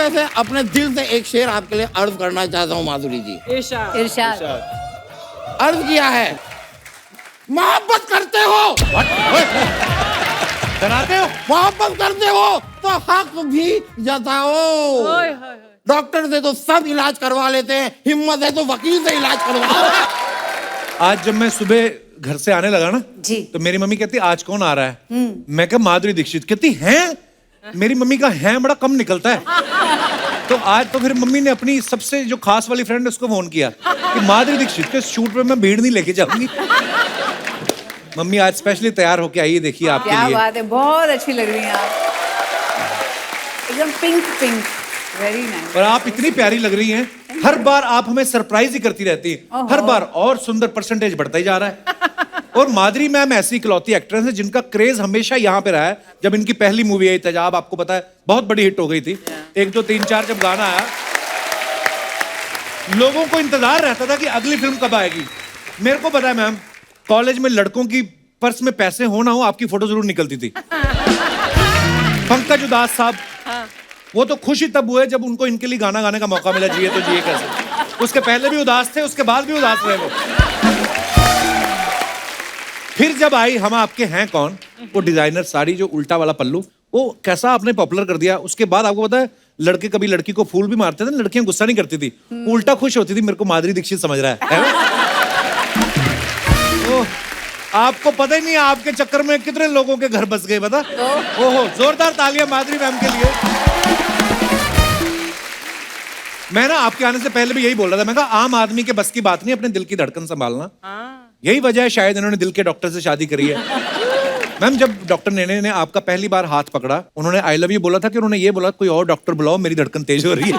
वैसे अपने दिल से एक शेर आपके लिए अर्ज करना चाहता हूँ माधुरी जी। इरशाद। इरशाद। अर्ज किया है, मोहब्बत करते हो, डराते हो, मोहब्बत करते हो तो हक भी जताओ। ओए होए होए। डॉक्टर से तो सब इलाज करवा लेते हैं, हिम्मत है तो वकील से इलाज करवाओ। आज जब मैं सुबह घर से आने लगा ना जी। तो मेरी मम्मी कहती आज कौन आ रहा है? मैं कहा माधुरी दीक्षित। कहती हैं? मेरी मम्मी का हैं बड़ा कम निकलता है। तो आज तो फिर मम्मी ने अपनी सबसे जो खास वाली फ्रेंड उसको फोन किया कि माधुरी दीक्षित के शूट पे मैं भीड़ नहीं लेके जाऊंगी। मम्मी आज स्पेशली तैयार होके आई है, देखिए आपके क्या लिए। बात है, बहुत अच्छी लग रही हैं आप, एकदम पिंक पिंक, वेरी नाइस। और आप इतनी प्यारी लग रही हैं, हर बार आप हमें सरप्राइज ही करती रहती हैं, हर बार और सुंदर परसेंटेज बढ़ता ही जा रहा है। और माधुरी मैम ऐसी इकलौती एक्ट्रेस है जिनका क्रेज हमेशा यहाँ पे रहा है। जब इनकी पहली मूवी आई तेजाब, आपको पता है बहुत बड़ी हिट हो गई थी। 1 2 3 4 जब गाना आया, लोगों को इंतजार रहता था कि अगली फिल्म कब आएगी। मेरे को पता है मैम, कॉलेज में लड़कों की पर्स में पैसे हो ना हो, आपकी फोटो जरूर निकलती थी। पंकज उदास साहब, वो तो खुश ही तब हुए जब उनको इनके लिए गाना गाने का मौका मिला, जिए तो जिए कैसे। उसके पहले भी उदास थे, उसके बाद भी उदास रहे वो। फिर जब आई हम आपके हैं कौन, वो डिजाइनर साड़ी, जो उल्टा वाला पल्लू, वो कैसा आपने पॉपुलर कर दिया। उसके बाद आपको पता है, लड़के कभी लड़की को फूल भी मारते थे, लड़कियां गुस्सा नहीं करती थी, उल्टा खुश होती थी, मेरे को माधुरी दीक्षित समझ रहा है ना? आपको पता ही नहीं आपके चक्कर में कितने लोगों के घर बस गए, पता? ओहो, जोरदार तालियां माधुरी मैम के लिए। मैं ना आपके आने से पहले भी यही बोल रहा था, मैं कहा आम आदमी के बस की बात नहीं अपने दिल की धड़कन संभालना। यही वजह है शायद इन्होंने दिल के डॉक्टर से शादी करी है। मैम, जब डॉक्टर नेने ने आपका पहली बार हाथ पकड़ा, उन्होंने आई लव यू बोला था कि उन्होंने ये बोला कोई और डॉक्टर बुलाओ, मेरी धड़कन तेज हो रही है?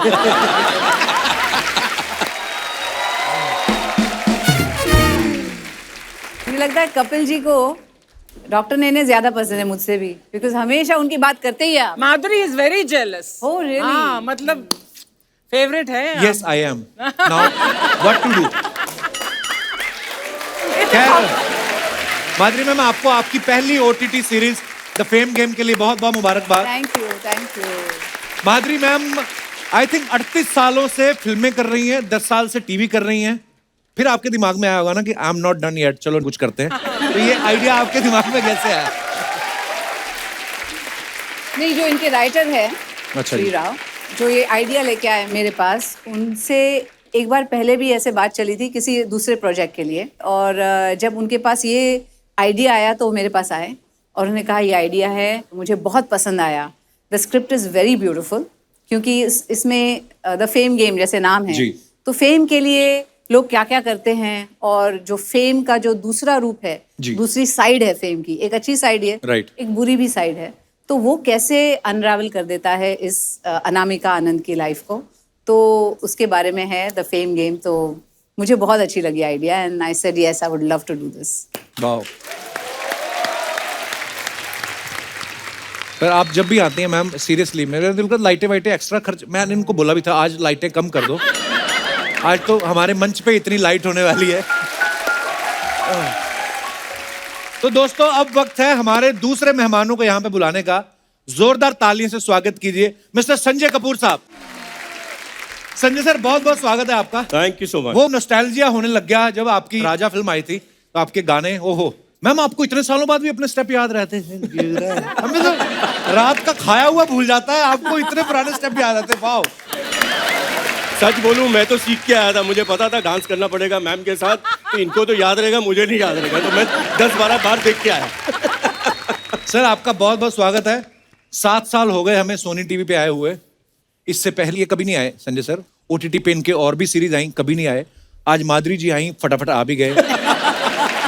मुझे लगता है कपिल जी को डॉक्टर नेने ज्यादा पसंद है मुझसे भी, बिकॉज हमेशा उनकी बात करते ही आप। Madhuri is very jealous. Oh, really? हाँ, मतलब फेवरेट है। Yes I am. Now what to do? खैर माधुरी मैम, आपको आपकी पहली OTT series the Fame Game के लिए बहुत बहुत मुबारकबाद। Thank you, thank you. Madhuri ma'am I think 38 सालों से फिल्में कर रही हैं, 10 साल से टीवी कर रही हैं। फिर आपके दिमाग में आया होगा ना कि I am not done yet, चलो कुछ करते हैं। तो ये आइडिया आपके दिमाग में कैसे आया? नहीं, जो इनके राइटर है अच्छा श्री जी। राव, जो ये आइडिया लेके आए मेरे पास, उनसे एक बार पहले भी ऐसे बात चली थी किसी दूसरे प्रोजेक्ट के लिए, और जब उनके पास ये आइडिया आया तो वो मेरे पास आए और उन्होंने कहा ये आइडिया है, मुझे बहुत पसंद आया, the script is very beautiful, क्योंकि इसमें द फेम गेम जैसे नाम है, तो फेम के लिए लोग क्या क्या करते हैं, और जो फेम का जो दूसरा रूप है, दूसरी साइड है फेम की, एक अच्छी साइड है, राइट, एक बुरी भी साइड है, तो वो कैसे अनरावल कर देता है इस अनामिका आनंद की लाइफ को, तो उसके बारे में है द फेम गेम। तो मुझे बहुत अच्छी लगी idea and I said yes, I would love to do this. Wow. पर आप जब भी आती हैं मैम, सीरियसली मेरे दिल को लाइटें वाइटें एक्स्ट्रा खर्च, मैंने इनको बोला भी था आज लाइटें कम कर दो, आज तो हमारे मंच पे इतनी लाइट होने वाली है। तो दोस्तों, अब वक्त है हमारे दूसरे मेहमानों को यहाँ पे बुलाने का। जोरदार तालियों से स्वागत कीजिए मिस्टर संजय कपूर साहब। संजय सर, बहुत बहुत स्वागत है आपका। Thank you so much. वो नॉस्टैल्जिया होने लग गया जब आपकी राजा फिल्म आई थी, तो आपके गाने, ओहो मैम, आपको इतने सालों बाद भी अपने स्टेप याद रहते हैं? हमें तो रात का खाया हुआ भूल जाता है, आपको इतने पुराने स्टेप याद आते हैं। वाओ। सच बोलूं, मैं तो सीख के आया था, मुझे पता था डांस करना पड़ेगा मैम के साथ, तो इनको तो याद रहेगा, मुझे नहीं याद रहेगा, तो मैं 10-12 बार देख के आया। सर, आपका बहुत बहुत स्वागत है। 7 साल हो गए हमें सोनी टीवी पे आए हुए, इससे पहले ये कभी नहीं आए संजय सर। ओटीटी पे इनके और भी सीरीज आई, कभी नहीं आए। आज माधुरी जी आई, फटाफट आ भी गए।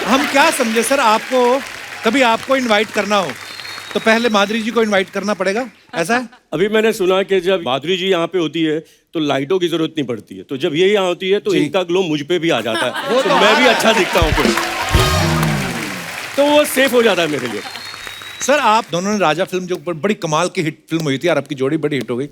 हम क्या समझे सर, आपको कभी आपको इनवाइट करना हो तो पहले माधुरी जी को इनवाइट करना पड़ेगा, ऐसा है? अभी मैंने सुना कि जब माधुरी जी यहाँ पे होती है तो लाइटों की जरूरत नहीं पड़ती है, तो जब ये यहाँ होती है तो इनका ग्लो मुझ पे भी आ जाता है, तो मैं भी अच्छा दिखता हूँ फिर, तो वो सेफ हो जाता है मेरे लिए। सर, आप दोनों ने राजा फिल्म, जो बड़ी कमाल की हिट फिल्म हुई थी यार, आपकी जोड़ी बड़ी हिट हो गई,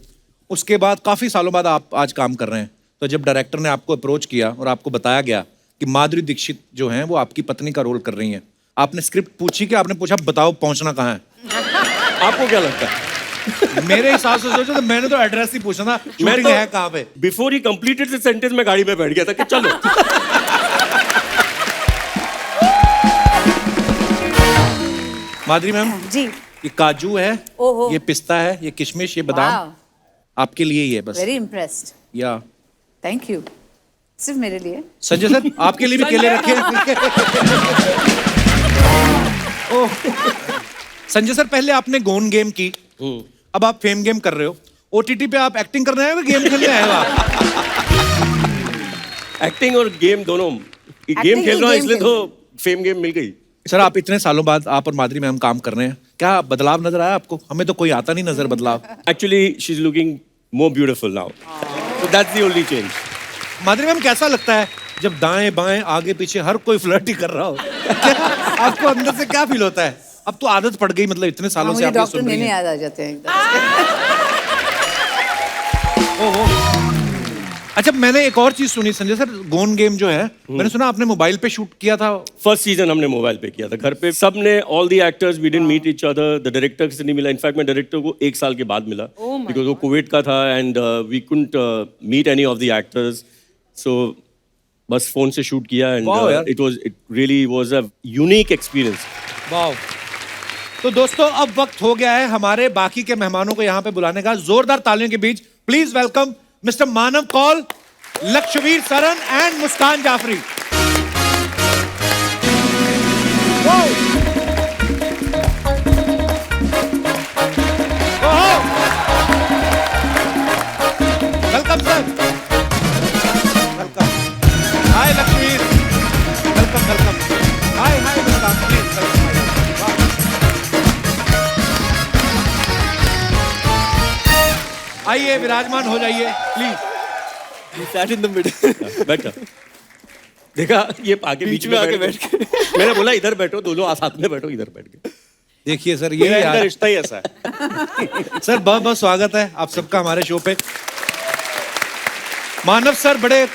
उसके बाद काफी सालों बाद आप आज काम कर रहे हैं। तो जब डायरेक्टर ने आपको अप्रोच किया और आपको बताया गया कि माधुरी दीक्षित जो हैं वो आपकी पत्नी का रोल कर रही हैं, आपने स्क्रिप्ट पूछी कि आपने पूछा बताओ पहुंचना कहाँ है? आपको क्या लगता है? मेरे हिसाब से सोचो तो मैंने तो एड्रेस ही पूछा था, शूटिंग है कहाँ पे। Before he completed the sentence मैं गाड़ी में बैठ गया था कि चलो। माधुरी मैम, जी। ये काजू है, ओहो। ये पिस्ता है, ये किशमिश, ये बादाम आपके लिए ही है बस। वेरी इम्प्रेस्ड, या थैंक यू। सिर्फ मेरे लिए। संजय सर आपके लिए भी केले रखे हैं। ओह। संजय सर पहले आपने गोन गेम की, अब आप फेम गेम कर रहे हो। ओटीटी पे आप एक्टिंग करने आए हो, गेम खेलने आए हो आप? एक्टिंग और गेम दोनों। गेम Acting खेल रहा हूँ ही इसलिए game तो फेम गेम मिल गई। सर आप इतने सालों बाद आप और माधुरी मैम काम कर रहे हैं, क्या बदलाव नजर आया आपको? हमें तो कोई आता नहीं नजर बदलाव। Actually, she's looking more beautiful now. So that's the only change. Madhuri ma'am कैसा लगता है जब दाएं बाएं आगे पीछे हर कोई फ्लर्ट ही कर रहा हो? क्या आपको अंदर से क्या फील होता है? अब तो आदत पड़ गई, मतलब इतने सालों से मुझे आप ये डॉक्टर सुन रही नहीं हैं। याद आ जाते हैं एकदम। ओहो। अच्छा मैंने एक और चीज सुनी संजय सर, गोन गेम जो है मैंने सुना आपने मोबाइल पे शूट किया था। फर्स्ट सीजन हमने मोबाइल पे किया था, घर पे सब ने, all the actors we didn't meet each other, the director से नहीं मिला। इनफैक्ट मैं डायरेक्टर को 1 साल के बाद मिला बिकॉज वो कोविड का था and we couldn't meet any of the actors, so बस फोन से शूट किया एंड Wow, यार। It really was a unique experience. वाह। तो दोस्तों अब वक्त हो गया है हमारे बाकी के मेहमानों को यहाँ पे बुलाने का। जोरदार तालियों के बीच please welcome mister Manav Kaul, Lakshvir Saran and Muskaan Jafri. Welcome sir. Welcome. Hi Lakshvir. Welcome welcome. Hi hi Muskaan, please welcome. आइए विराजमान हो जाइए please. Sat in the middle. बैठा, देखा ये आगे बीच में आके बैठ के मैंने बोला इधर बैठो, दोनों साथ में बैठो, इधर बैठ गए। देखिए सर ये इनका रिश्ता ही ऐसा है। सर बहुत बहुत स्वागत है आप सबका हमारे शो पे। मानव सर बड़े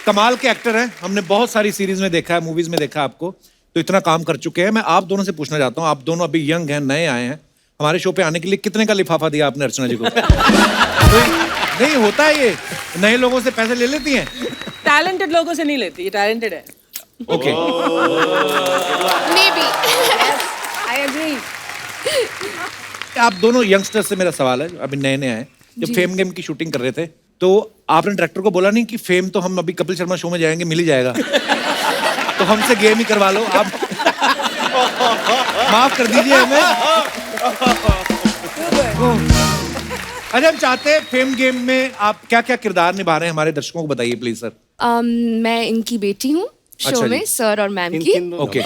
कमाल के एक्टर हैं, हमने बहुत सारी सीरीज में देखा है, मूवीज में देखा है आपको, तो इतना काम कर चुके हैं। मैं आप दोनों से पूछना चाहता हूँ, आप दोनों अभी यंग हैं, नए आए हैं, हमारे शो पे आने के लिए कितने का लिफाफा दिया आपने अर्चना जी को? नहीं होता है ये, नए लोगों से पैसे ले लेती हैं। टैलेंटेड लोगों से नहीं लेती, ये टैलेंटेड है। Okay Maybe. I agree. आप दोनों यंगस्टर से मेरा सवाल है, अभी नए नए आए, जब फेम गेम की शूटिंग कर रहे थे तो आपने डायरेक्टर को बोला नहीं कि फेम तो हम अभी कपिल शर्मा शो में जाएंगे, मिल ही जाएगा, तो हमसे गेम ही करवा लो आप, माफ कर दीजिए हमें। अच्छा हम चाहते हैं फेम गेम में आप क्या क्या किरदार निभा रहे हैं, हमारे दर्शकों को बताइए प्लीज सर। मैं इनकी बेटी हूँ अच्छा शो जी। में, सर और मैम की। ओके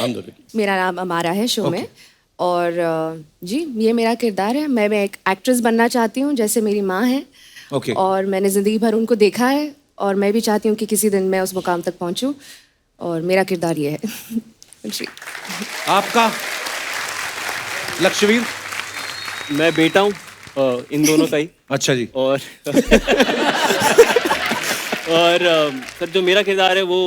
मेरा नाम अमारा है शो में। और जी ये मेरा किरदार है। मैं एक एक्ट्रेस बनना चाहती हूँ जैसे मेरी माँ है। ओके। और मैंने ज़िंदगी भर उनको देखा है और मैं भी चाहती हूँ कि किसी दिन मैं उस मुकाम तक पहुँचूँ, और मेरा किरदार ये है। जी। आपका लक्षवीर? मैं बेटा हूँ इन दोनों का ही। अच्छा जी। और सर जो मेरा किरदार है वो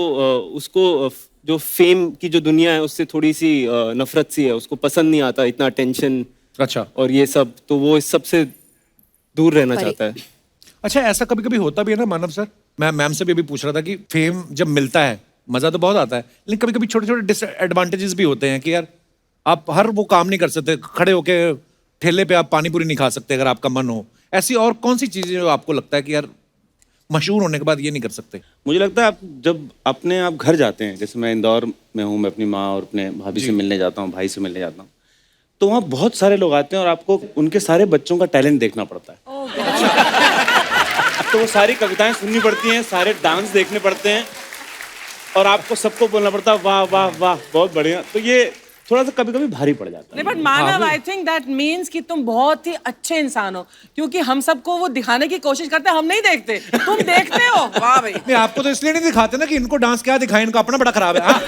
उसको जो फेम की जो दुनिया है उससे थोड़ी सी नफरत सी है, उसको पसंद नहीं आता इतना टेंशन अच्छा। और ये सब, तो वो इस सब से दूर रहना चाहता है। अच्छा ऐसा कभी कभी होता भी है ना मानव सर, मैं मैम से भी अभी पूछ रहा था कि फेम जब मिलता है मजा तो बहुत आता है, लेकिन कभी कभी छोटे छोटे डिसएडवांटेजेस भी होते हैं कि यार आप हर वो काम नहीं कर सकते, खड़े होके ठेले पे आप पानी पूरी नहीं खा सकते अगर आपका मन हो। ऐसी और कौन सी चीजें जो आपको लगता है कि यार मशहूर होने के बाद ये नहीं कर सकते? मुझे लगता है आप जब अपने आप घर जाते हैं, जैसे मैं इंदौर में हूँ, मैं अपनी माँ और अपने भाभी से मिलने जाता हूँ, भाई से मिलने जाता हूँ, तो वहाँ बहुत सारे लोग आते हैं और आपको उनके सारे बच्चों का टैलेंट देखना पड़ता है। तो वो सारी कविताएं सुननी पड़ती हैं, सारे डांस देखने पड़ते हैं और आपको सबको बोलना पड़ता है वाह वाह वाह बहुत बढ़िया। तो ये थोड़ा सा कभी कभी भारी पड़ जाता है। नहीं but Manav, I think that means कि तुम बहुत ही अच्छे इंसान हो, क्योंकि हम सबको वो दिखाने की कोशिश करते हैं, हम नहीं देखते, तुम देखते हो। वाह भाई। नहीं आपको तो इसलिए नहीं दिखाते ना कि इनको डांस क्या दिखाएं, इनको अपना बड़ा खराब है। हाँ?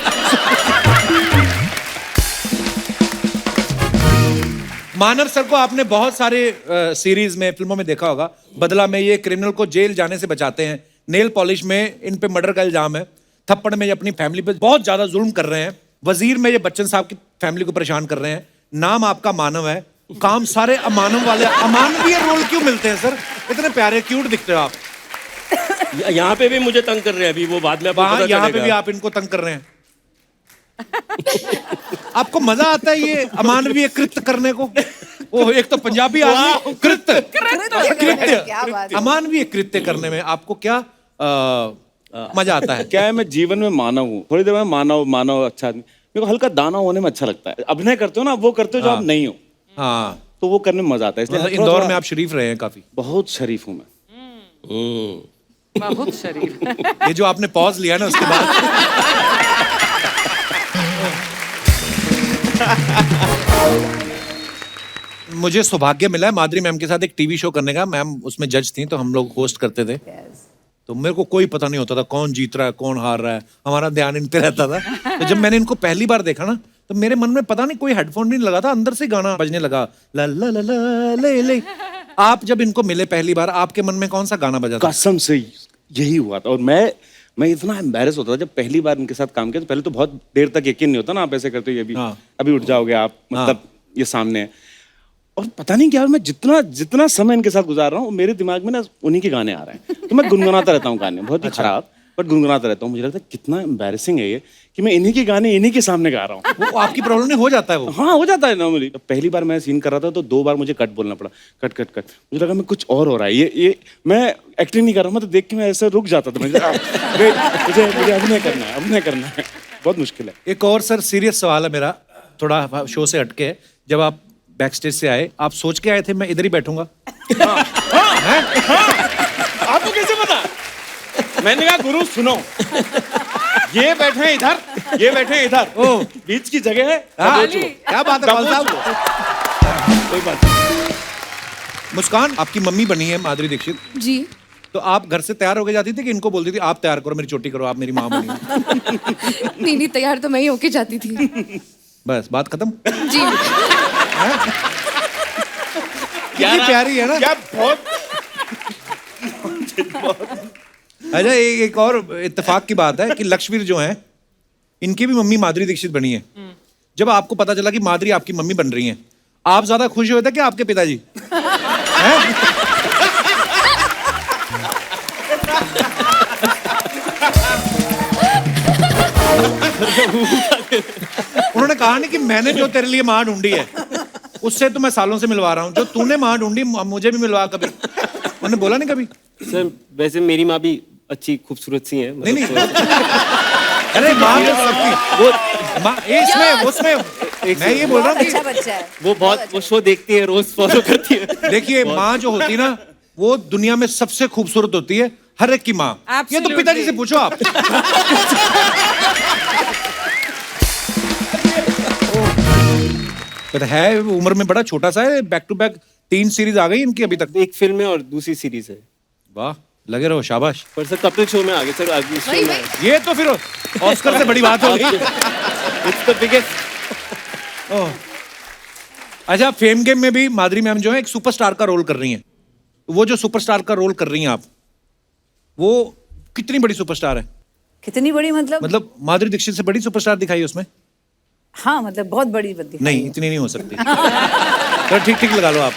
मानव सर को आपने बहुत सारे सीरीज में, फिल्मों में देखा होगा। बदला में ये क्रिमिनल को जेल जाने से बचाते हैं, नेल पॉलिश में इन पे मर्डर का इल्जाम है, थप्पड़ में ये अपनी फैमिली पे बहुत ज्यादा जुल्म कर रहे हैं, वजीर में ये बच्चन साहब की फैमिली को परेशान कर रहे हैं। नाम आपका मानव है, काम सारे अमानव वाले, अमानवीय रोल क्यों मिलते हैं सर? इतने प्यारे क्यूट दिखते हो आप। यहाँ पे भी मुझे तंग कर रहे हैं अभी, वो बाद में आपको पता यहाँ पे चलेगा। भी आप इनको तंग कर रहे हैं। आपको मजा आता है ये अमानवीय कृत्य करने को? ओह, एक तो पंजाबी आदमी कृत्य, क्या बात है। अमानवीय कृत्य करने में आपको क्या मजा आता है? क्या है, मैं जीवन में मानव हूँ, थोड़ी देर में मानव अच्छा आदमी, मेरे को हल्का दाना होने में अच्छा लगता है। अभिनय करते हो ना, वो करते हो जो आप नहीं हो, हाँ, तो वो करने में मजा आता है। इसलिए मतलब थोड़ा- इंदौर थोड़ा- में आप शरीफ रहे हैं काफी। बहुत शरीफ हूँ मैं। बहुत शरीफ। ये जो आपने पॉज लिया ना उसके बाद मुझे सौभाग्य मिला है माधुरी मैम के साथ एक टीवी शो करने का। मैम उसमें जज थी, तो हम लोग होस्ट करते थे। तो मेरे को कोई पता नहीं होता था कौन जीत रहा है कौन हार रहा है, हमारा ध्यान इन पे रहता था। तो जब मैंने इनको पहली बार देखा ना, तो मेरे मन में पता नहीं कोई हेडफोन नहीं लगा था, अंदर से गाना बजने लगा, ला ला ला ला ले ले। आप जब इनको मिले पहली बार, आपके मन में कौन सा गाना बजा था? कसम से यही हुआ था। और मैं इतना एम्बैरेस होता था जब पहली बार इनके साथ काम किया। तो पहले तो बहुत देर तक यकीन नहीं होता ना, आप ऐसे करते हो ये भी, हाँ। अभी उठ जाओगे आप, मतलब ये सामने है। और पता नहीं क्या, मैं जितना समय इनके साथ गुजार रहा हूँ, मेरे दिमाग में ना उन्हीं के गाने आ रहे हैं। तो मैं गुनगुनाता रहता हूँ गाने, बहुत ही खराब, बट गुनगुनाता रहता हूँ। मुझे लगता है कितना एम्बैरेसिंग है ये कि मैं इन्हीं के गाने इन्हीं के सामने गा रहा हूँ। वो आपकी प्रॉब्लम नहीं हो जाता है वो? हाँ, हो जाता है नॉर्मली। पहली बार मैं सीन कर रहा था तो 2 बार मुझे कट बोलना पड़ा, कट। मुझे लगा मैं कुछ और हो रहा है, ये मैं एक्टिंग नहीं कर रहा हूँ। मैं तो देख के मैं ऐसे रुक जाता था। मुझे अभिनय करना है। बहुत मुश्किल है। एक और सर सीरियस सवाल है मेरा, थोड़ा शो से हटके है। जब आप बैक स्टेज से आए, आप सोच के आए थे मैं इधर ही बैठूंगा? आपको कैसे पता? मैंने कहा गुरु सुनो, ये बैठे हैं इधर, ये बैठे हैं इधर, ओह। बीच की जगह है। हाँ, क्या बात है कौल साहब? कोई बात नहीं। मुस्कान, आपकी मम्मी बनी है माधुरी दीक्षित, जी। तो आप घर से तैयार होके जाती थी कि इनको बोलती थी आप तैयार करो, मेरी चोटी करो, आप मेरी माँ बनी हो? नहीं, तैयार तो मैं ही होके जाती थी। बस बात खत्म। जी। कितनी प्यारी है ना? क्या बहुत अच्छा, एक और इत्तेफाक की बात है कि लक्ष्मीवीर जो है, इनकी भी मम्मी माधुरी दीक्षित बनी है। जब आपको पता चला कि माधुरी आपकी मम्मी बन रही हैं, आप ज्यादा खुश हुए थे कि आपके पिताजी? हैं? उन्होंने कहा नहीं कि मैंने जो तेरे लिए माँ ढूंढी है उससे तो मैं सालों से मिलवा रहा हूँ, जो तूने माँ ढूंढी मुझे भी मिलवा कभी। उन्होंने बोला नहीं कभी? सर वैसे मेरी माँ भी अच्छी खूबसूरत सी है, नहीं अरे माँ तो सबकी, वो माँ इसमें उसमें मैं ये बोल रहा हूँ अच्छा कि बच्चा है। वो बहुत वो शो देखती है, रोज फॉलो करती है। देखिए माँ जो होती है ना, वो दुनिया में सबसे खूबसूरत होती है, हर एक की माँ। ये तो पिताजी से पूछो आप। पता है उम्र में बड़ा छोटा सा है, बैक टू बैक 3 सीरीज आ गई इनकी अभी तक। एक फिल्म है और दूसरी सीरीज है। वाह, लगे रहो, शाबाश। पर सर कपिल शो में आ गए सर, अगली शो में ये तो फिर ऑस्कर से बड़ी बात होगी। It's the biggest. अच्छा, फेम गेम में भी माधुरी मैम जो है एक सुपरस्टार का रोल कर रही हैं। वो जो सुपरस्टार का रोल कर रही हैं आप, वो कितनी बड़ी सुपरस्टार है? कितनी बड़ी मतलब माधुरी दीक्षित से बड़ी सुपरस्टार दिखाई उसमें? हाँ, मतलब बहुत बड़ी बंदी। नहीं, इतनी नहीं हो सकती। तो ठीक लगा लो आप।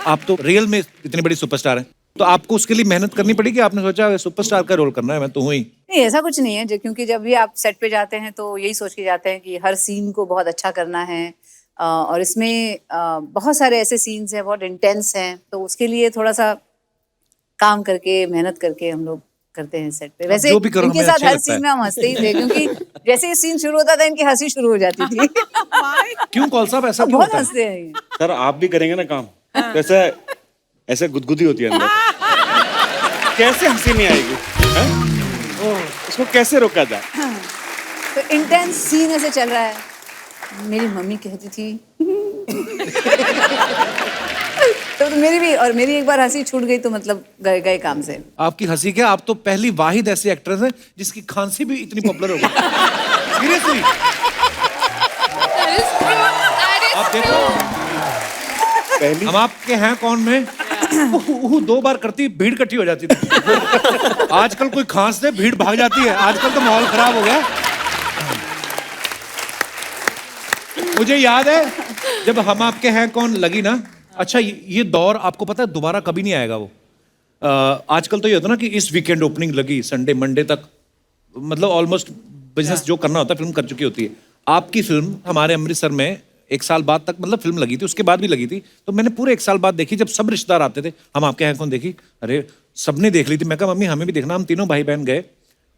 आप तो रियल में इतनी बड़ी सुपरस्टार हैं, तो आपको उसके लिए मेहनत करनी पड़ी कि आपने सोचा सुपरस्टार का रोल करना है, मैं तो हूँ ही? नहीं, ऐसा कुछ नहीं है क्योंकि जब भी आप सेट पे जाते हैं तो यही सोच के जाते हैं कि हर सीन को बहुत अच्छा करना है। और इसमें बहुत सारे ऐसे सीन्स हैं, बहुत इंटेंस हैं, तो उसके लिए थोड़ा सा काम करके, मेहनत करके हम लोग करते हैं सेट पे। वैसे जो भी करो, इनके हमें साथ अच्छा हर लगता है। सीन में हम हंसते ही थे, क्योंकि जैसे ही सीन शुरू होता था इनकी हंसी शुरू हो जाती थी। क्यों कौल साहब, ऐसा क्यों बहुत होता है? हंसते हैं ये। सर आप भी करेंगे ना काम, तो ऐसे गुदगुदी होती है अंदर, कैसे हंसी नहीं आएगी? हैं? उसको कैसे रोका जाए? तो इंटेंस सीन ऐसे चल रहा है, मेरी मम्मी कहती थी तो मेरी एक बार हंसी छूट गई तो मतलब गए काम से। आपकी हंसी क्या, आप तो पहली वाहिद ऐसी एक्ट्रेस है जिसकी खांसी भी इतनी पॉपुलर हो गई। सीरियसली आप देखो, पहली हम आपके हैं कौन में 2 बार करती भीड़ इकट्ठी हो जाती थी। आजकल कोई खांस दे भीड़ भाग जाती है, आजकल तो माहौल खराब हो गया। मुझे याद है जब हम आपके हैं कौन लगी ना, अच्छा ये दौर आपको पता है दोबारा कभी नहीं आएगा वो। आजकल तो ये होता है ना कि इस वीकेंड ओपनिंग लगी, संडे मंडे तक मतलब ऑलमोस्ट बिजनेस जो करना होता है फिल्म कर चुकी होती है। आपकी फिल्म हमारे अमृतसर में 1 साल बाद तक मतलब फिल्म लगी थी, उसके बाद भी लगी थी, तो मैंने पूरे 1 साल बाद देखी। जब सब रिश्तेदार आते थे, हम आपके हैं कौन देखी, अरे सबने देख ली थी। मैं कहा मम्मी हमें भी देखना। हम तीनों भाई बहन गए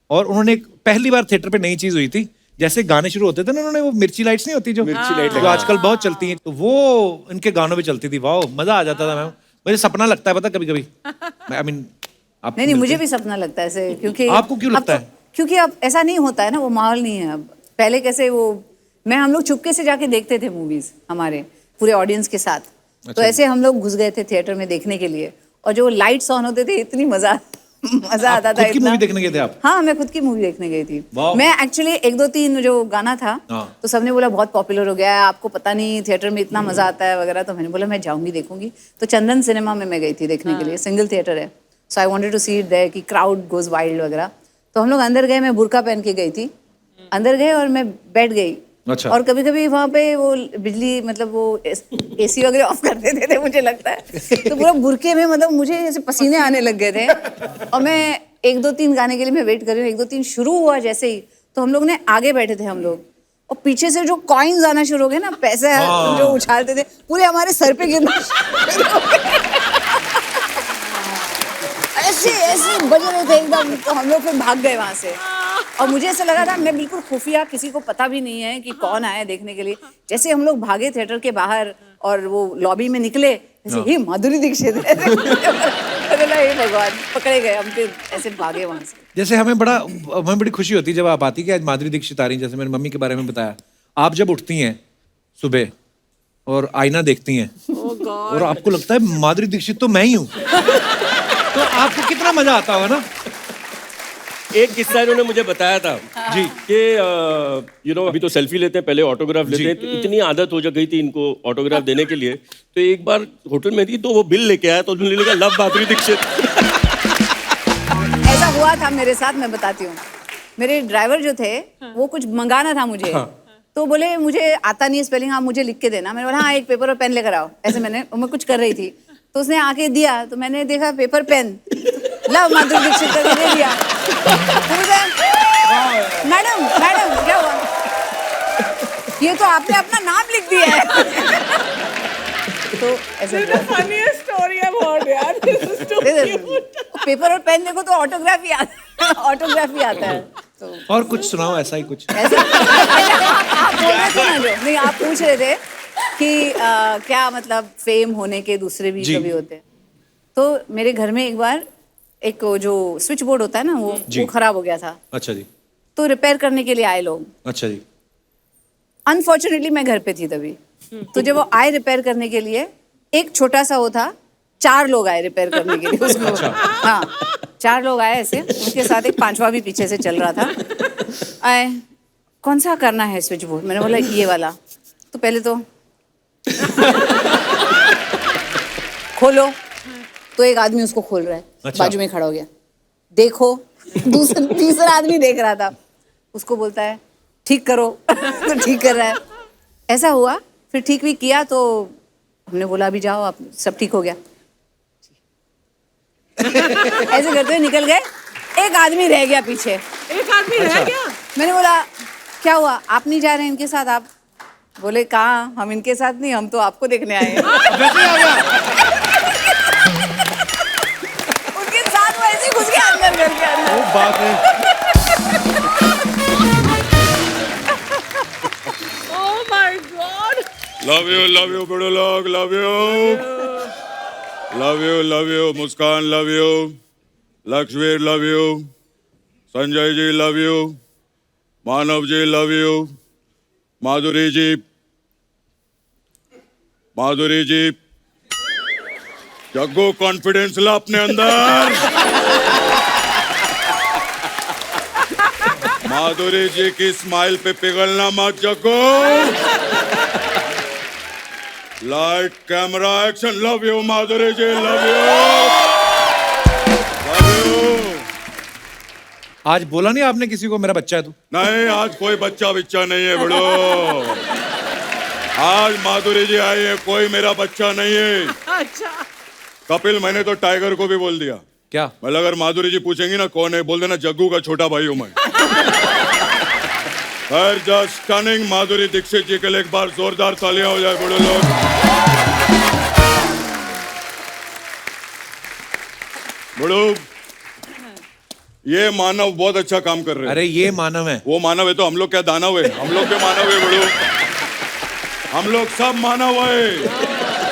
और उन्होंने पहली बार थिएटर पे नई चीज हुई थी, जैसे गाने शुरू होते थे ना, उन्होंने वो मिर्ची लाइट्स नहीं होती जो मिर्ची लाइट जो आजकल बहुत चलती हैं, तो वो इनके गानों पे चलती थी। वाह मजा आ जाता था। मैम मुझे सपना लगता है पता कभी कभी, आई मीन आप नहीं मुझे भी सपना लगता है ऐसे, क्योंकि आपको क्यों लगता है? क्योंकि अब ऐसा नहीं होता है ना, वो माहौल नहीं है अब। पहले कैसे वो हम लोग चुपके से जाके देखते थे मूवीज हमारे पूरे ऑडियंस के साथ। तो ऐसे हम लोग घुस गए थे थिएटर में देखने के लिए, और जो लाइट्स ऑन होते थे इतनी मजा आता था। खुद की मूवी देखने गए थे आप? हाँ मैं खुद की मूवी देखने गई थी। वाह। मैं एक्चुअली 1 2 3 जो गाना था हाँ। तो सबने बोला बहुत पॉपुलर हो गया है, आपको पता नहीं थिएटर में इतना मजा आता है वगैरह। तो मैंने बोला मैं जाऊंगी देखूंगी। तो चंदन सिनेमा में मैं गई थी देखने के लिए, सिंगल थिएटर है। So I wanted to see it there कि क्राउड गोज वाइल्ड वगैरह। तो हम लोग अंदर गए, मैं बुर्का पहन के गई थी, अंदर गए और मैं बैठ गई। अच्छा। और कभी कभी वहाँ पे वो बिजली मतलब वो एसी वगैरह ऑफ कर देते थे मुझे लगता है, तो पूरा बुरके में मतलब मुझे ऐसे पसीने आने लग गए थे। और मैं 1 2 3 गाने के लिए मैं वेट कर रही हूँ। 1 2 3 शुरू हुआ जैसे ही, तो हम लोग ने आगे बैठे थे हम लोग, और पीछे से जो कॉइन्स आना शुरू हो गए ना, पैसे जो उछालते थे पूरे हमारे सर पे गिरना ऐसे ऐसे बज रहे थे एकदम। तो हम लोग फिर भाग गए वहां से, और मुझे ऐसा लगा था मैं बिल्कुल खुफिया, किसी को पता भी नहीं है कि कौन आया देखने के लिए। जैसे हम लोग भागे थिएटर के बाहर और वो लॉबी में निकले, ऐसे ही माधुरी दीक्षित हे भगवान, पकड़े गए हम, फिर ऐसे भागे वहां से। जैसे हमें बड़ी खुशी होती है जब आप आती कि आज माधुरी दीक्षित आ रही हैं। जैसे मेरी मम्मी के बारे में बताया, आप जब उठती हैं सुबह और आईना देखती हैं और आपको लगता है माधुरी दीक्षित तो मैं ही हूँ, तो आपको कितना मजा आता होगा ना। एक किस्सा इन्होंने मुझे बताया था जी कि यू नो अभी तो सेल्फी लेते हैं, पहले ऑटोग्राफ लेते हैं, तो इतनी आदत हो गई थी इनको ऑटोग्राफ देने के लिए। तो एक बार होटल में थी तो वो बिल लेके आया, तो उन्होंने लिखा लव माधुरी दीक्षित। ऐसा हुआ था मेरे साथ, मैं बताती हूँ। मेरे ड्राइवर जो थे वो कुछ मंगाना था मुझे, तो बोले मुझे आता नहीं है स्पेलिंग, आप मुझे लिख के देना। मैंने बोला हाँ एक पेपर और पेन लेकर आओ। ऐसे मैं कुछ कर रही थी, तो उसने आके दिया, तो मैंने देखा paper pen love Madhuri Dixit करके दे दिया। मैडम मैडम क्या हुआ, ये तो आपने अपना नाम लिख दिया है। तो ऐसे funniest story I've heard, यार। This is too cute. Paper और पेन देखो तो ऑटोग्राफ ही आता है। तो और कुछ सुनाओ ऐसा ही कुछ। ऐसे आप बोल रहे थे ना जो, नहीं आप पूछ रहे थे कि क्या मतलब फेम होने के दूसरे भी कभी होते हैं। तो मेरे घर में एक बार एक जो स्विच बोर्ड होता है ना वो खराब हो गया था। अच्छा जी। तो रिपेयर करने के लिए आए लोग। अच्छा जी। अनफॉर्चुनेटली मैं घर पे थी तभी। तो जब वो आए रिपेयर करने के लिए, एक छोटा सा वो था, 4 लोग आए रिपेयर करने के लिए उसको। अच्छा। हाँ 4 लोग आए ऐसे, उनके साथ एक 5वां भी पीछे से चल रहा था। आए, कौन सा करना है स्विच बोर्ड? मैंने बोला ये वाला। तो पहले तो खोलो, तो एक आदमी उसको खोल रहा है। अच्छा। बाजू में खड़ा हो गया, देखो। तीसरा आदमी देख रहा था, उसको बोलता है ठीक करो। तो ठीक कर रहा है। ऐसा हुआ, फिर ठीक भी किया, तो हमने बोला अभी जाओ आप, सब ठीक हो गया। ऐसे करते हुए निकल गए, एक आदमी रह गया पीछे। एक आदमी रह गया। मैंने बोला क्या हुआ, आप नहीं जा रहे इनके साथ? आप बोले कहाँ, हम इनके साथ नहीं, हम तो आपको देखने आए हैं। उनके साथ वो ऐसे घुस गया अंदर, घर के अंदर। वो बात है। Oh my God. Love you बड़े लोग, love you Muskaan, love you Lakshmir, love you Sanjay ji, love you Manav ji, love you Madhuri ji, Jaggu confidence ला अपने अंदर। माधुरी जी की स्माइल पे पिघलना मत Jaggu. Light camera action, love you Madhuri ji, love you. आज बोला नहीं आपने किसी को मेरा बच्चा है तू? नहीं आज कोई बच्चा बिच्चा नहीं है बड़ो। आज माधुरी जी आई है, कोई मेरा बच्चा नहीं है। अच्छा कपिल, मैंने तो टाइगर को भी बोल दिया। क्या? मतलब अगर माधुरी जी पूछेंगी ना कौन है, बोल देना जग्गू का छोटा भाई हूं मैं। जस्ट स्टनिंग माधुरी दीक्षित जी के लिए एक बार जोरदार तालियां हो जाए बड़े लोग। बड़ो, ये मानव बहुत अच्छा काम कर रहे हैं। अरे ये मानव है। वो मानव है तो हम लोग क्या दानव है? हम लोग के मानव है बड़ो, हम लोग सब मानव है।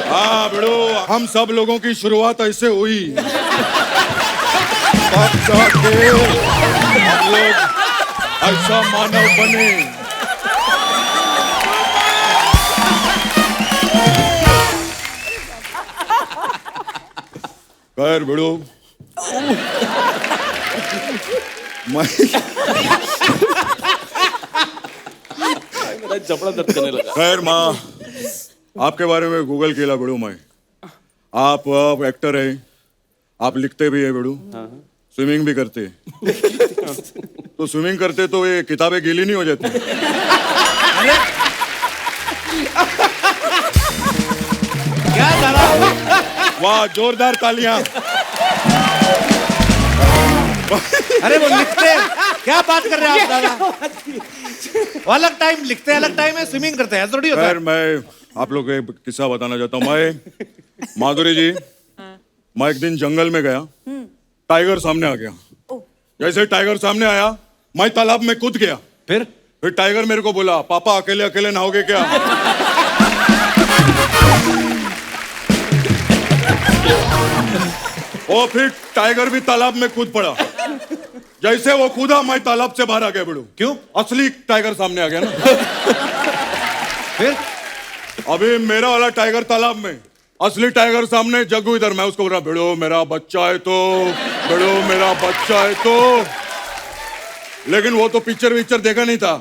हाँ बड़ो, हम सब लोगों की शुरुआत ऐसे हुई, तब जाके हम लोग ऐसा मानव बने। खैर बड़ो, मेरा जबड़ा दर्द करने लगा। खैर माँ, आपके बारे में गूगल किया बड़ू मैं। आप एक्टर हैं, आप लिखते भी है बड़ू, स्विमिंग भी करते। तो स्विमिंग करते तो ये किताबें गीली नहीं हो जाती? क्या दादा? वाह, जोरदार तालियां। अरे वो लिखते हैं, क्या बात कर रहे हैं आप दादा? अलग टाइम लिखते हैं, अलग टाइम है स्विमिंग करते हैं, थोड़ी होता है। खैर मैं आप लोग को एक किस्सा बताना चाहता हूँ। मैं, माधुरी जी, मैं एक दिन जंगल में गया, टाइगर सामने आ गया। जैसे टाइगर सामने आया, मैं तालाब में कूद गया। फिर टाइगर मेरे को बोला, पापा अकेले अकेले नहाओगे क्या? और फिर टाइगर भी तालाब में कूद पड़ा। जैसे वो कूदा, मैं तालाब से बाहर आ गया बड़ू। क्यों? असली टाइगर सामने आ गया ना। फिर अभी मेरा वाला टाइगर तालाब में, असली टाइगर सामने, जग्गू इधर। मैं उसको बोल रहा, भिड़ो मेरा बच्चा है तो, भिड़ो मेरा बच्चा है तो। लेकिन वो तो पिक्चर देखा नहीं था।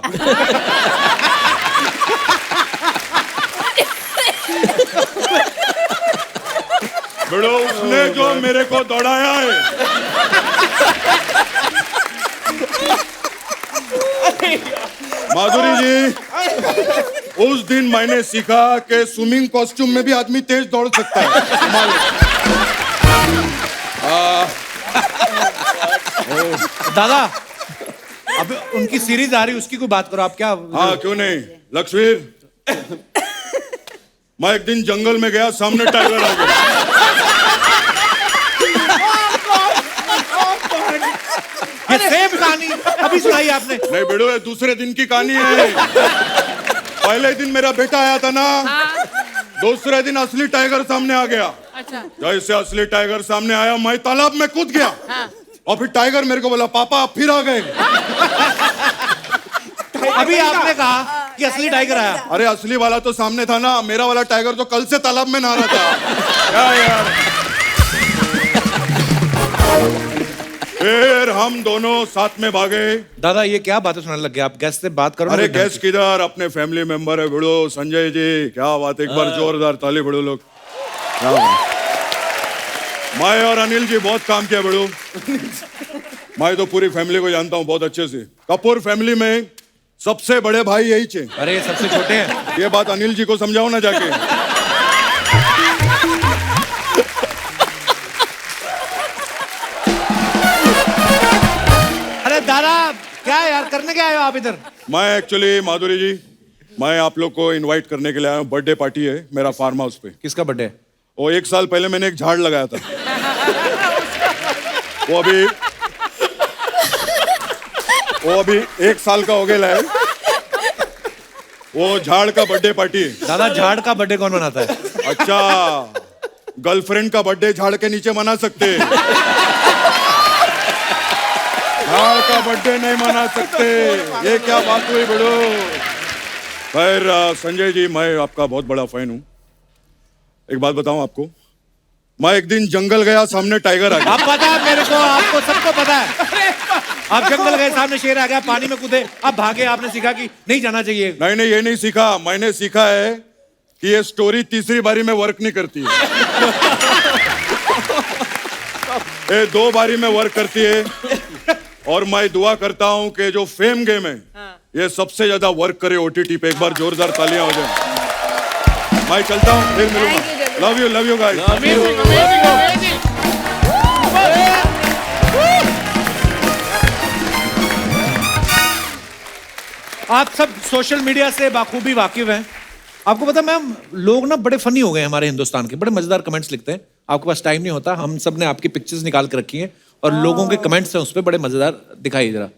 भिड़ो, उसने जो मेरे को दौड़ाया है, माधुरी जी, उस दिन मैंने सीखा कि स्विमिंग कॉस्ट्यूम में भी आदमी तेज दौड़ सकता है। दादा, अब उनकी सीरीज आ रही, उसकी कोई बात करो आप। क्या? हाँ क्यों नहीं लक्ष्मीर, मैं एक दिन जंगल में गया, सामने टाइगर आ गया। ये सेम कहानी अभी सुनाई आपने। नहीं बेड़ो, ये दूसरे दिन की कहानी है। पहले दिन मेरा बेटा आया था ना, दूसरे दिन असली टाइगर सामने आ गया। अच्छा। जैसे असली टाइगर सामने आया, मैं तालाब में कूद गया। और फिर टाइगर मेरे को बोला, पापा आप फिर आ गए। अभी आपने कहा कि असली टाइगर आया। अरे असली वाला तो सामने था ना, मेरा वाला टाइगर तो कल से तालाब में नहा रहा था। क्या यार। फिर हम दोनों साथ में भागे। दादा ये क्या बातें सुनाने लग गए आप? गैस से बात करो। अरे गैस किधर, अपने फैमिली मेंबर है भिड़ो, संजय जी। क्या बात, एक बार जोरदार ताली भिड़ो लोग। क्या बात। मैं और अनिल जी बहुत काम किया भिड़ो। मैं तो पूरी फैमिली को जानता हूँ बहुत अच्छे से। कपूर फैमिली में सबसे बड़े भाई यही चे। अरे सबसे छोटे हैं। ये बात अनिल जी को समझाओ ना जाके। अरे दादा क्या यार, करने क्या आए हो आप इधर? मैं एक्चुअली माधुरी जी, मैं आप लोग को इनवाइट करने के लिए आया हूँ। बर्थडे पार्टी है मेरा फार्म हाउस पे। किसका बर्थडे? वो 1 साल पहले मैंने एक झाड़ लगाया था। वो अभी 1 साल का हो गया है। वो झाड़ का बर्थडे पार्टी है। दादा झाड़ का बर्थडे कौन मनाता है? अच्छा, गर्लफ्रेंड का बर्थडे झाड़ के नीचे मना सकते हैं, झाड़ का बर्थडे नहीं मना सकते। ये क्या बात हुई बड़ो। खैर संजय जी, मैं आपका बहुत बड़ा फैन हूँ। एक बात बताऊं आपको, मैं एक दिन जंगल गया, सामने टाइगर आ गया। आप पता है मेरे को, आपको सबको पता है। आप जंगल गए, सामने शेर आ गया, पानी में कूदे, आप भागे। आपने सीखा कि नहीं जाना चाहिए। नहीं, ये नहीं सीखा। मैंने सीखा है कि ये स्टोरी तीसरी बारी में वर्क नहीं करती है। ये 2 बारी में वर्क करती है। और मैं दुआ करता हूं कि जो फेम गेम है, ये सबसे ज्यादा वर्क करे OTT पे। एक बार जोरदार तालियां हो जाए। मैं चलता हूँ, फिर मिलूंगा। Love you guys. आप सब सोशल मीडिया से बाखूबी वाकिफ हैं। आपको पता है मैम, लोग ना बड़े फनी हो गए हैं हमारे हिंदुस्तान के, बड़े मजेदार कमेंट्स लिखते हैं। आपके पास टाइम नहीं होता, हम सब ने आपकी पिक्चर्स निकाल के रखी हैं और लोगों के कमेंट्स हैं उस पर, बड़े मजेदार। दिखाइए जरा।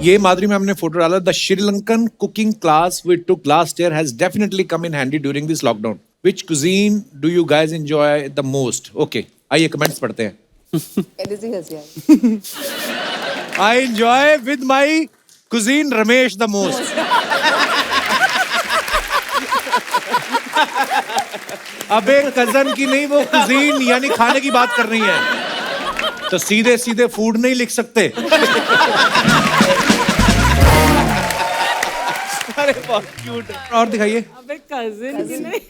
ये माधुरी मैम ने फोटो डाला। The Sri Lankan cooking class we took last year has definitely come in handy during this lockdown. Which cuisine do you guys enjoy the most? Okay, आइए कमेंट्स पढ़ते हैं। I enjoy with my cuisine Ramesh the most. अबे cousin की नहीं, वो cuisine यानी खाने की बात कर रही है, तो सीधे सीधे फूड नहीं लिख सकते। अरे बहुत क्यूट। और दिखाइए। अबे कजिन की नहीं।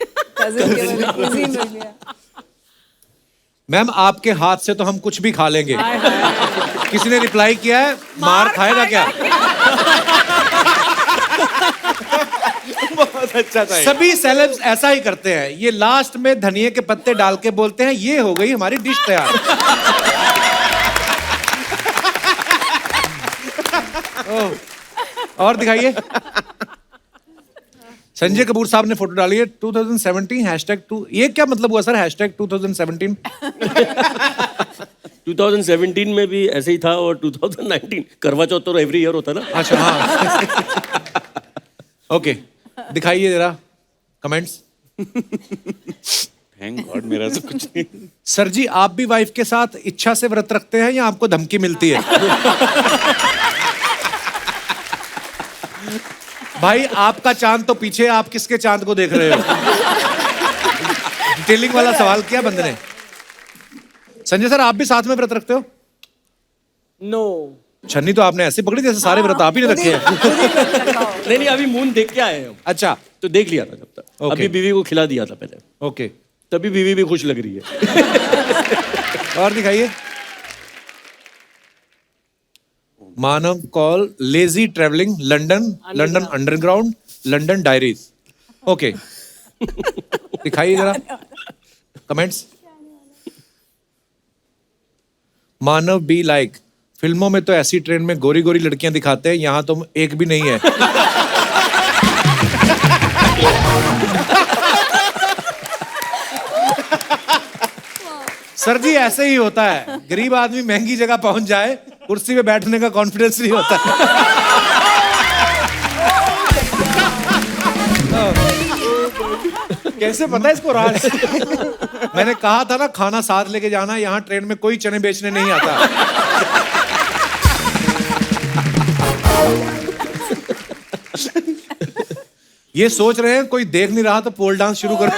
मैम आपके हाथ से तो हम कुछ भी खा लेंगे। किसी ने रिप्लाई किया है, मार खाएगा क्या? बहुत अच्छा था। सभी सेलेब्स ऐसा ही करते हैं, ये लास्ट में धनिये के पत्ते डाल के बोलते हैं ये हो गई हमारी डिश तैयार। और दिखाइए। संजय कपूर साहब ने फोटो डाली है 2017 #2। ये क्या मतलब हुआ सर #2017? 2017 में भी ऐसे ही था और 2019 करवा चौथ तो एवरी ईयर होता ना। अच्छा हाँ। ओके, दिखाइए जरा कमेंट्स। थैंक गॉड मेरा तो कुछ नहीं। सर जी, आप भी वाइफ के साथ इच्छा से व्रत रखते हैं या आपको धमकी मिलती है? भाई आपका चांद तो पीछे, आप किसके चांद को देख रहे हो? डिटेलिंग वाला सवाल किया बंदे ने। संजय सर, आप भी साथ में व्रत रखते हो? नो। छन्नी तो आपने ऐसे पकड़ी जैसे सारे व्रत आप ही ने रखे हैं। नहीं, अभी मून देख के आए हैं हम। अच्छा, तो देख लिया था जब तक। Okay. अभी बीवी को खिला दिया था पहले। ओके। तभी बीवी भी खुश लग रही है। और दिखाइए। Manav Kaul lazy travelling London underground London diaries. Okay, दिखाइए जरा कमेंट्स। मानव बी लाइक, फिल्मों में तो ऐसी ट्रेन में गोरी गोरी लड़कियां दिखाते हैं, यहां तो एक भी नहीं है। सर जी ऐसे ही होता है, गरीब आदमी महंगी जगह पहुंच जाए, कुर्सी पे बैठने का कॉन्फिडेंस नहीं होता। कैसे पता है इसको राज? मैंने कहा था ना खाना साथ लेके जाना, यहाँ ट्रेन में कोई चने बेचने नहीं आता। ये सोच रहे हैं कोई देख नहीं रहा तो पोल डांस शुरू करो।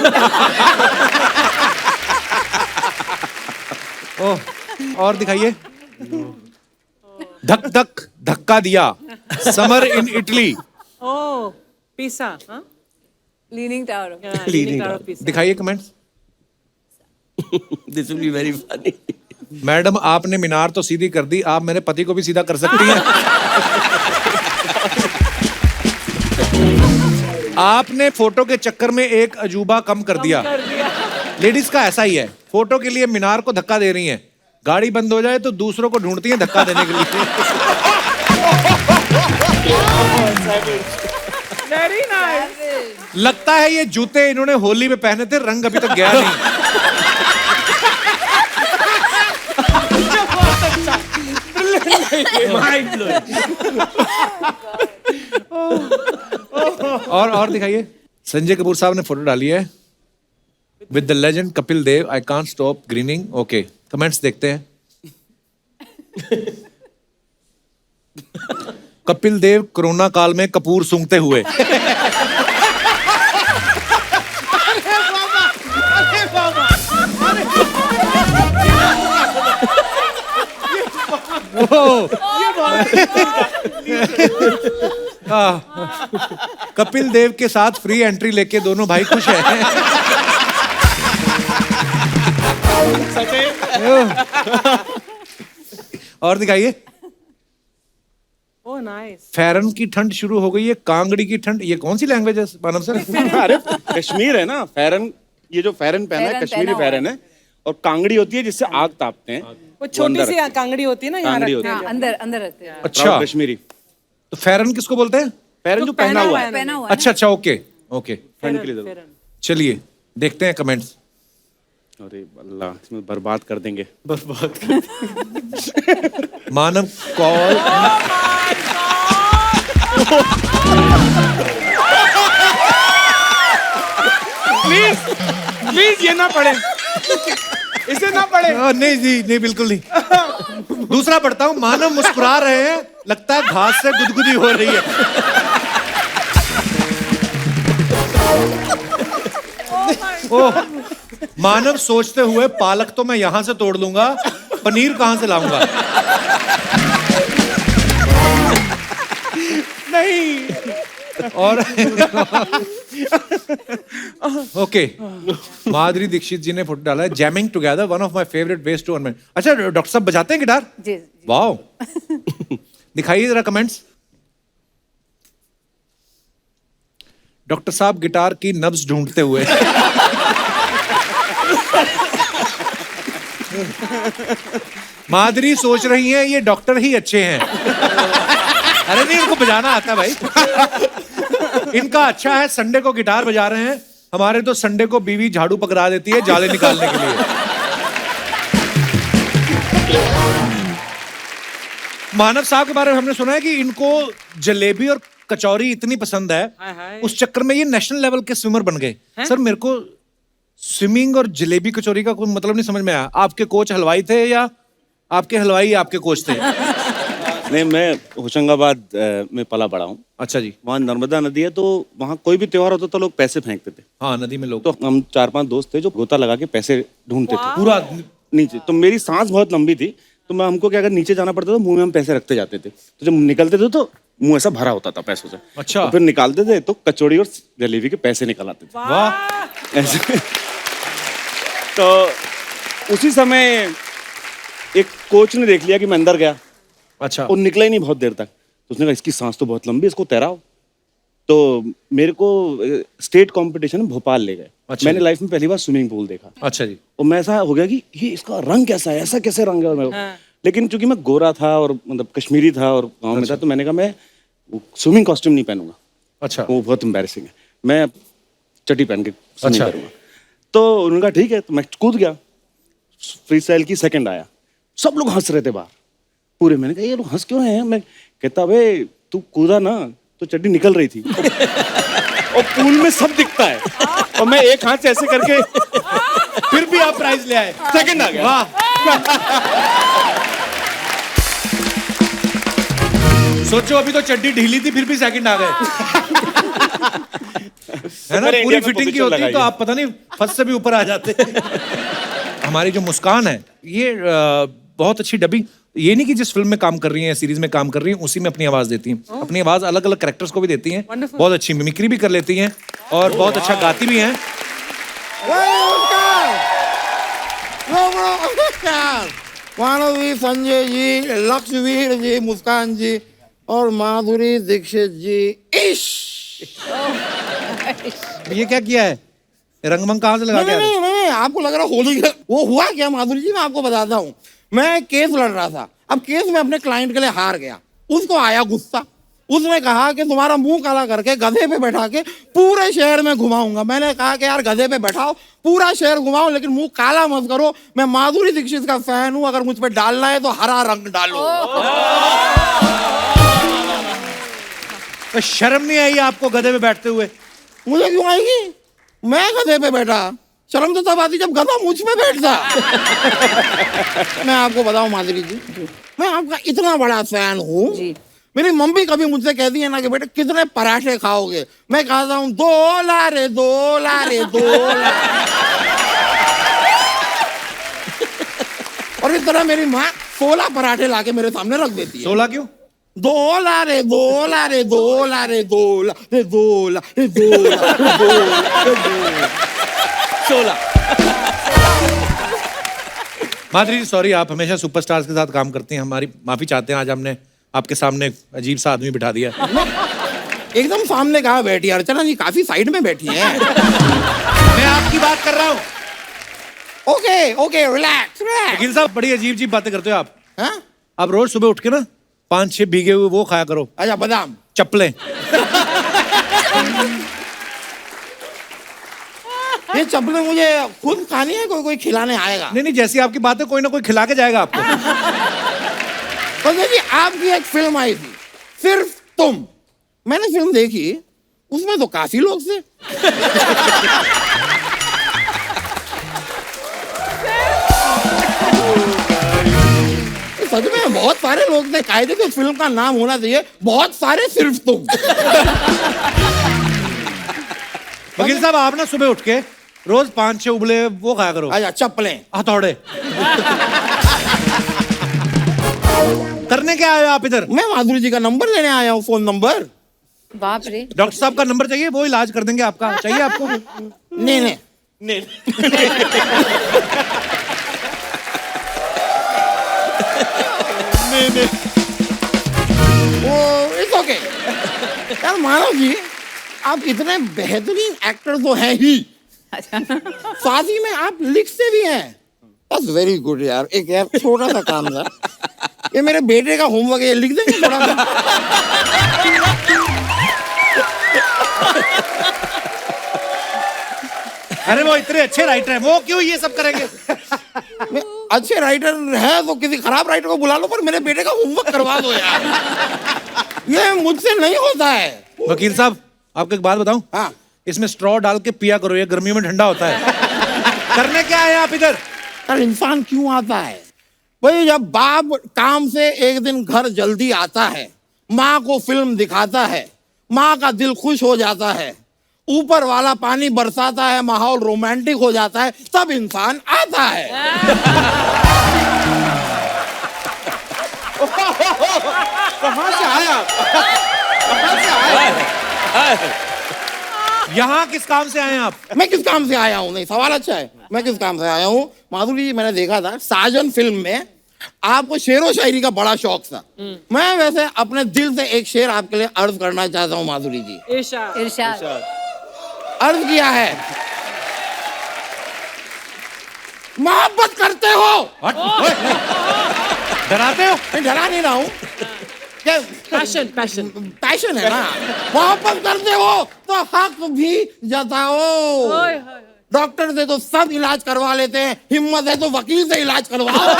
ओह, और दिखाइए। धक धक धक्का दिया, समर इन इटली। ओह, पिसा। हाँ? Leaning tower. Leaning Tower of Pisa. दिखाइए comments. This will be very funny. Madam आपने मीनार तो सीधी कर दी, आप मेरे पति को भी सीधा कर सकती हैं। आपने फोटो के चक्कर में एक अजूबा कम कर दिया। लेडीज का ऐसा ही है, फोटो के लिए मीनार को धक्का दे रही हैं, गाड़ी बंद हो जाए तो दूसरों को ढूंढती हैं धक्का देने के लिए। Very nice. लगता है ये जूते इन्होंने होली में पहने थे, रंग अभी तक गया नहीं। और दिखाइए। संजय कपूर साहब ने फोटो डाली है with the legend Kapil Dev, I can't stop grinning. Okay, comments देखते हैं। कपिल देव कोरोना काल में कपूर सूंघते हुए। कपिल देव के साथ फ्री एंट्री लेके दोनों भाई खुश हैं। और दिखाइए। ओ ओह नाइस। फैरन की ठंड शुरू हो गई है, कांगड़ी की ठंड, ये कौन सी लैंग्वेज है मानव सर? अरे कश्मीर है ना, फैरन, ये जो फैरन पहना है फैरन कश्मीरी पहना हुआ फैरन है, और कांगड़ी होती है जिससे आग तापते हैं। वो छोटी सी कांगड़ी होती है ना, यहाँ कांगड़ी रखते होती हैं। हाँ, अंदर अंदर रखते हैं। अच्छा, Proud कश्मीरी तो फैरन किसको बोलते हैं? फैरन जो पहना हुआ है पहना हुआ है अच्छा अच्छा, ओके ओके, ठंड के लिए जरूर। चलिए देखते हैं कमेंट्स। अरे अल्लाह, इसमें बर्बाद कर देंगे। मानव कॉल, प्लीज ये ना पढ़े, इसे ना पढ़े। नहीं जी, नहीं बिल्कुल नहीं। दूसरा पढ़ता हूं, मानव मुस्कुरा रहे हैं, लगता है घास से गुदगुदी हो रही है। ओह, मानव सोचते हुए, पालक तो मैं यहां से तोड़ लूंगा, पनीर कहां से लाऊंगा? नहीं। और ओके, माधुरी दीक्षित जी ने फोटो डाला है, jamming together one of my favourite ways to earn money. अच्छा, डॉक्टर साहब बजाते हैं गिटार? जी। वाओ, दिखाइए जरा कमेंट्स। डॉक्टर साहब गिटार की नब्ज ढूंढते हुए। माधुरी सोच रही हैं ये डॉक्टर ही अच्छे हैं। अरे नहीं, इनको बजाना आता है भाई। इनका अच्छा है, संडे को गिटार बजा रहे हैं, हमारे तो संडे को बीवी झाड़ू पकड़ा देती है जाले निकालने के लिए। मानव साहब के बारे में हमने सुना है कि इनको जलेबी और कचौरी इतनी पसंद है, उस चक्कर में ये नेशनल लेवल के स्विमर बन गए। सर, मेरे को स्विमिंग और जलेबी कचौरी का कोई मतलब नहीं समझ में आया। आपके कोच हलवाई थे या आपके हलवाई आपके कोच थे? नहीं, मैं होशंगाबाद में पला बड़ा हूँ। अच्छा जी। वहाँ नर्मदा नदी है, तो वहाँ कोई भी त्योहार होता तो लोग पैसे फेंकते थे। हाँ, नदी में लोग तो हम 4-5 दोस्त थे जो गोता लगा के पैसे ढूंढते थे पूरा। नीचे। तो मेरी सांस बहुत लंबी थी, तो मैं हमको क्या, अगर नीचे जाना पड़ता था मुंह में हम पैसे रखते जाते थे, तो जब निकलते थे तो मुंह ऐसा भरा होता था पैसों से। अच्छा। तो फिर निकालते थे तो कचौड़ी और जलेबी के पैसे निकल आते थे वाह। ऐसे। तो उसी समय एक कोच ने देख लिया कि मैं अंदर गया, अच्छा। और निकला ही नहीं बहुत देर तक, तो उसने कहा इसकी सांस तो बहुत लंबी है, इसको तैराओ। तो मेरे को स्टेट कंपटीशन में भोपाल ले गए। अच्छा मैंने जी। लाइफ में पहली बार स्विमिंग पूल देखा। अच्छा जी। और मैं ऐसा हो गया कि ये इसका रंग कैसा है, ऐसा कैसे रंग है मेरे को। लेकिन चूंकि मैं गोरा था और मतलब कश्मीरी था और गाँव में था, तो मैंने कहा मैं स्विमिंग कॉस्ट्यूम नहीं पहनूंगा, अच्छा। वो बहुत एम्बैरेसिंग है, मैं चड्डी पहन के स्विमिंग अच्छा। करूंगा। तो उन्होंने कहा ठीक है, तो मैं कूद गया, फ्री स्टाइल की सेकंड आया, सब लोग हंस रहे थे बाहर पूरे। मैंने कहा ये लोग हंस क्यों रहे हैं? मैं कहता अबे तू कूदा ना तो चड्डी निकल रही थी। और पूल में सब दिखता है, और मैं एक हाथ से ऐसे करके फिर भी आप प्राइज ले आए, सेकंड आ गया। वाह। सोचो, अभी तो चड्डी ढीली थी फिर भी सेकंड आ गए। है ना, मैंने पूरी इंडिया में फिटिंग की position होती लगाई तो है। आप पता नहीं फर्स्ट से भी ऊपर आ जाते। हमारी जो मुस्कान है, ये बहुत अच्छी डबिंग, ये नहीं कि जिस फिल्म में काम कर रही हैं, सीरीज में काम कर रही हैं, उसी में अपनी आवाज देती हैं। अपनी आवाज अलग अलग कैरेक्टर्स को भी देती हैं, बहुत अच्छी मिमिक्री भी कर लेती हैं और बहुत अच्छा गाती भी हैं। मानवी, संजय जी, लक्ष्यवीर जी, मुस्कान जी और माधुरी दीक्षित जी। ये क्या किया है? रंगमंग कहाँ से लगा नहीं, के आ नहीं, रहे हैं? नहीं, नहीं, आपको लग रहा होली का वो हुआ क्या माधुरी जी? मैं आपको बताता हूँ। मैं केस लड़ रहा था, अब केस में अपने क्लाइंट के लिए हार गया, उसको आया गुस्सा, उसने कहा कि तुम्हारा मुंह काला करके गधे पे बैठा के पूरे शहर में घुमाऊंगा। मैंने कहा कि यार गधे पे बैठाओ, पूरा शहर घुमाओ, लेकिन मुंह काला मत करो। मैं माधुरी दीक्षित का फैन हूं, अगर मुझ पे डालना है तो हरा रंग डालो। तो शर्म नहीं आई आपको गधे पे बैठते हुए? मुझे क्यों आएगी? मैं गधे पे बैठा, शर्म तो तब आती जब गधा मुझ पे बैठता। मैं आपको बताऊं माधुरी जी, मैं आपका इतना बड़ा फैन हूँ। मेरी मम्मी कभी मुझसे कहती है ना कि बेटे कितने पराठे खाओगे, मैं कहता हूँ 2 लारे 2 लारे 2 लारे। और इस तरह मेरी माँ 16 पराठे लाके मेरे सामने रख देती है। 16 क्यों? 2 लारे 2 लारे 2 लारे 2 लारे 2 लारे 2 लारे 16। माधुरी जी, सॉरी, आप हमेशा सुपरस्टार्स के साथ काम करती हैं, हमारी माफी चाहते हैं। आज हमने आपके सामने अजीब सा आदमी बिठा दिया। एकदम सामने कहा बैठी, अर्चना जी काफी साइड में बैठी हैं। मैं आपकी बात कर रहा हूँ। Okay okay, relax relax. वकील साहब बड़ी अजीब अजीब बातें करते हो आप। हाँ? आप रोज सुबह उठ के ना 5-6 भीगे हुए वो खाया करो, अच्छा, बादाम। चप्पलें। ये चप्पलें मुझे खुद खानी है, कोई कोई खिलाने आएगा? नहीं नहीं, जैसी आपकी बात है कोई ना कोई खिला के जाएगा आपको। संजय जी, आपकी एक फिल्म आई थी, सिर्फ तुम। मैंने फिल्म देखी, उसमें तो काफी लोग थे। सच में बहुत सारे लोग थे। कायदे से फिल्म का नाम होना चाहिए बहुत सारे सिर्फ तुम। वकील साहब आप ना सुबह उठ के रोज 5-6 उबले वो खाया करो। अच्छा, चप्पलें। हथौड़े। करने क्या आए हो आप इधर? मैं माधुरी जी का नंबर लेने आया हूँ, फोन नंबर। बाप रे। डॉक्टर साहब का नंबर चाहिए, वो इलाज कर देंगे आपका। चाहिए आपको? नहीं नहीं, वो इट्स ओके। यार मानव जी, आप इतने बेहतरीन एक्टर तो हैं ही, साथ ही में आप लिखते भी हैं। दैट्स वेरी गुड यार। एक यार छोटा सा काम था, ये मेरे बेटे का होमवर्क है, लिख देंगे थोड़ा सा? अरे वो इतने अच्छे राइटर हैं, वो क्यों ये सब करेंगे? अच्छे राइटर है तो किसी खराब राइटर को बुला लो, पर मेरे बेटे का होमवर्क करवा दो यार। ये मुझसे नहीं होता है। वकील साहब आपको एक बात बताऊं? हाँ। इसमें स्ट्रॉ डाल के पिया करो, ये गर्मियों में ठंडा होता है। करने क्या आए आप इधर? यार इंसान क्यों आता है भाई? जब बाप काम से एक दिन घर जल्दी आता है, माँ को फिल्म दिखाता है, माँ का दिल खुश हो जाता है, ऊपर वाला पानी बरसाता है, माहौल रोमांटिक हो जाता है, तब इंसान आता है। कहाँ से आया? कहाँ से आया? यहाँ किस काम से आए हैं आप? मैं किस काम से आया हूँ? नहीं, सवाल अच्छा है। मैं किस काम से आया हूँ? माधुरी जी, मैंने देखा था साजन फिल्म में आपको शेरो शायरी का बड़ा शौक था। मैं वैसे अपने दिल से एक शेर आपके लिए अर्ज करना चाहता हूँ माधुरी जी। इरशाद। इरशाद। अर्ज किया है, मोहब्बत करते हो। डराते हो? मैं डरा नहीं रहा हूँ, क्या पैशन पैशन पैशन है ना। मोहब्बत करते हो तो हक भी जताओ। डॉक्टर से तो सब इलाज करवा लेते हैं, हिम्मत है तो वकील से इलाज करवाओ।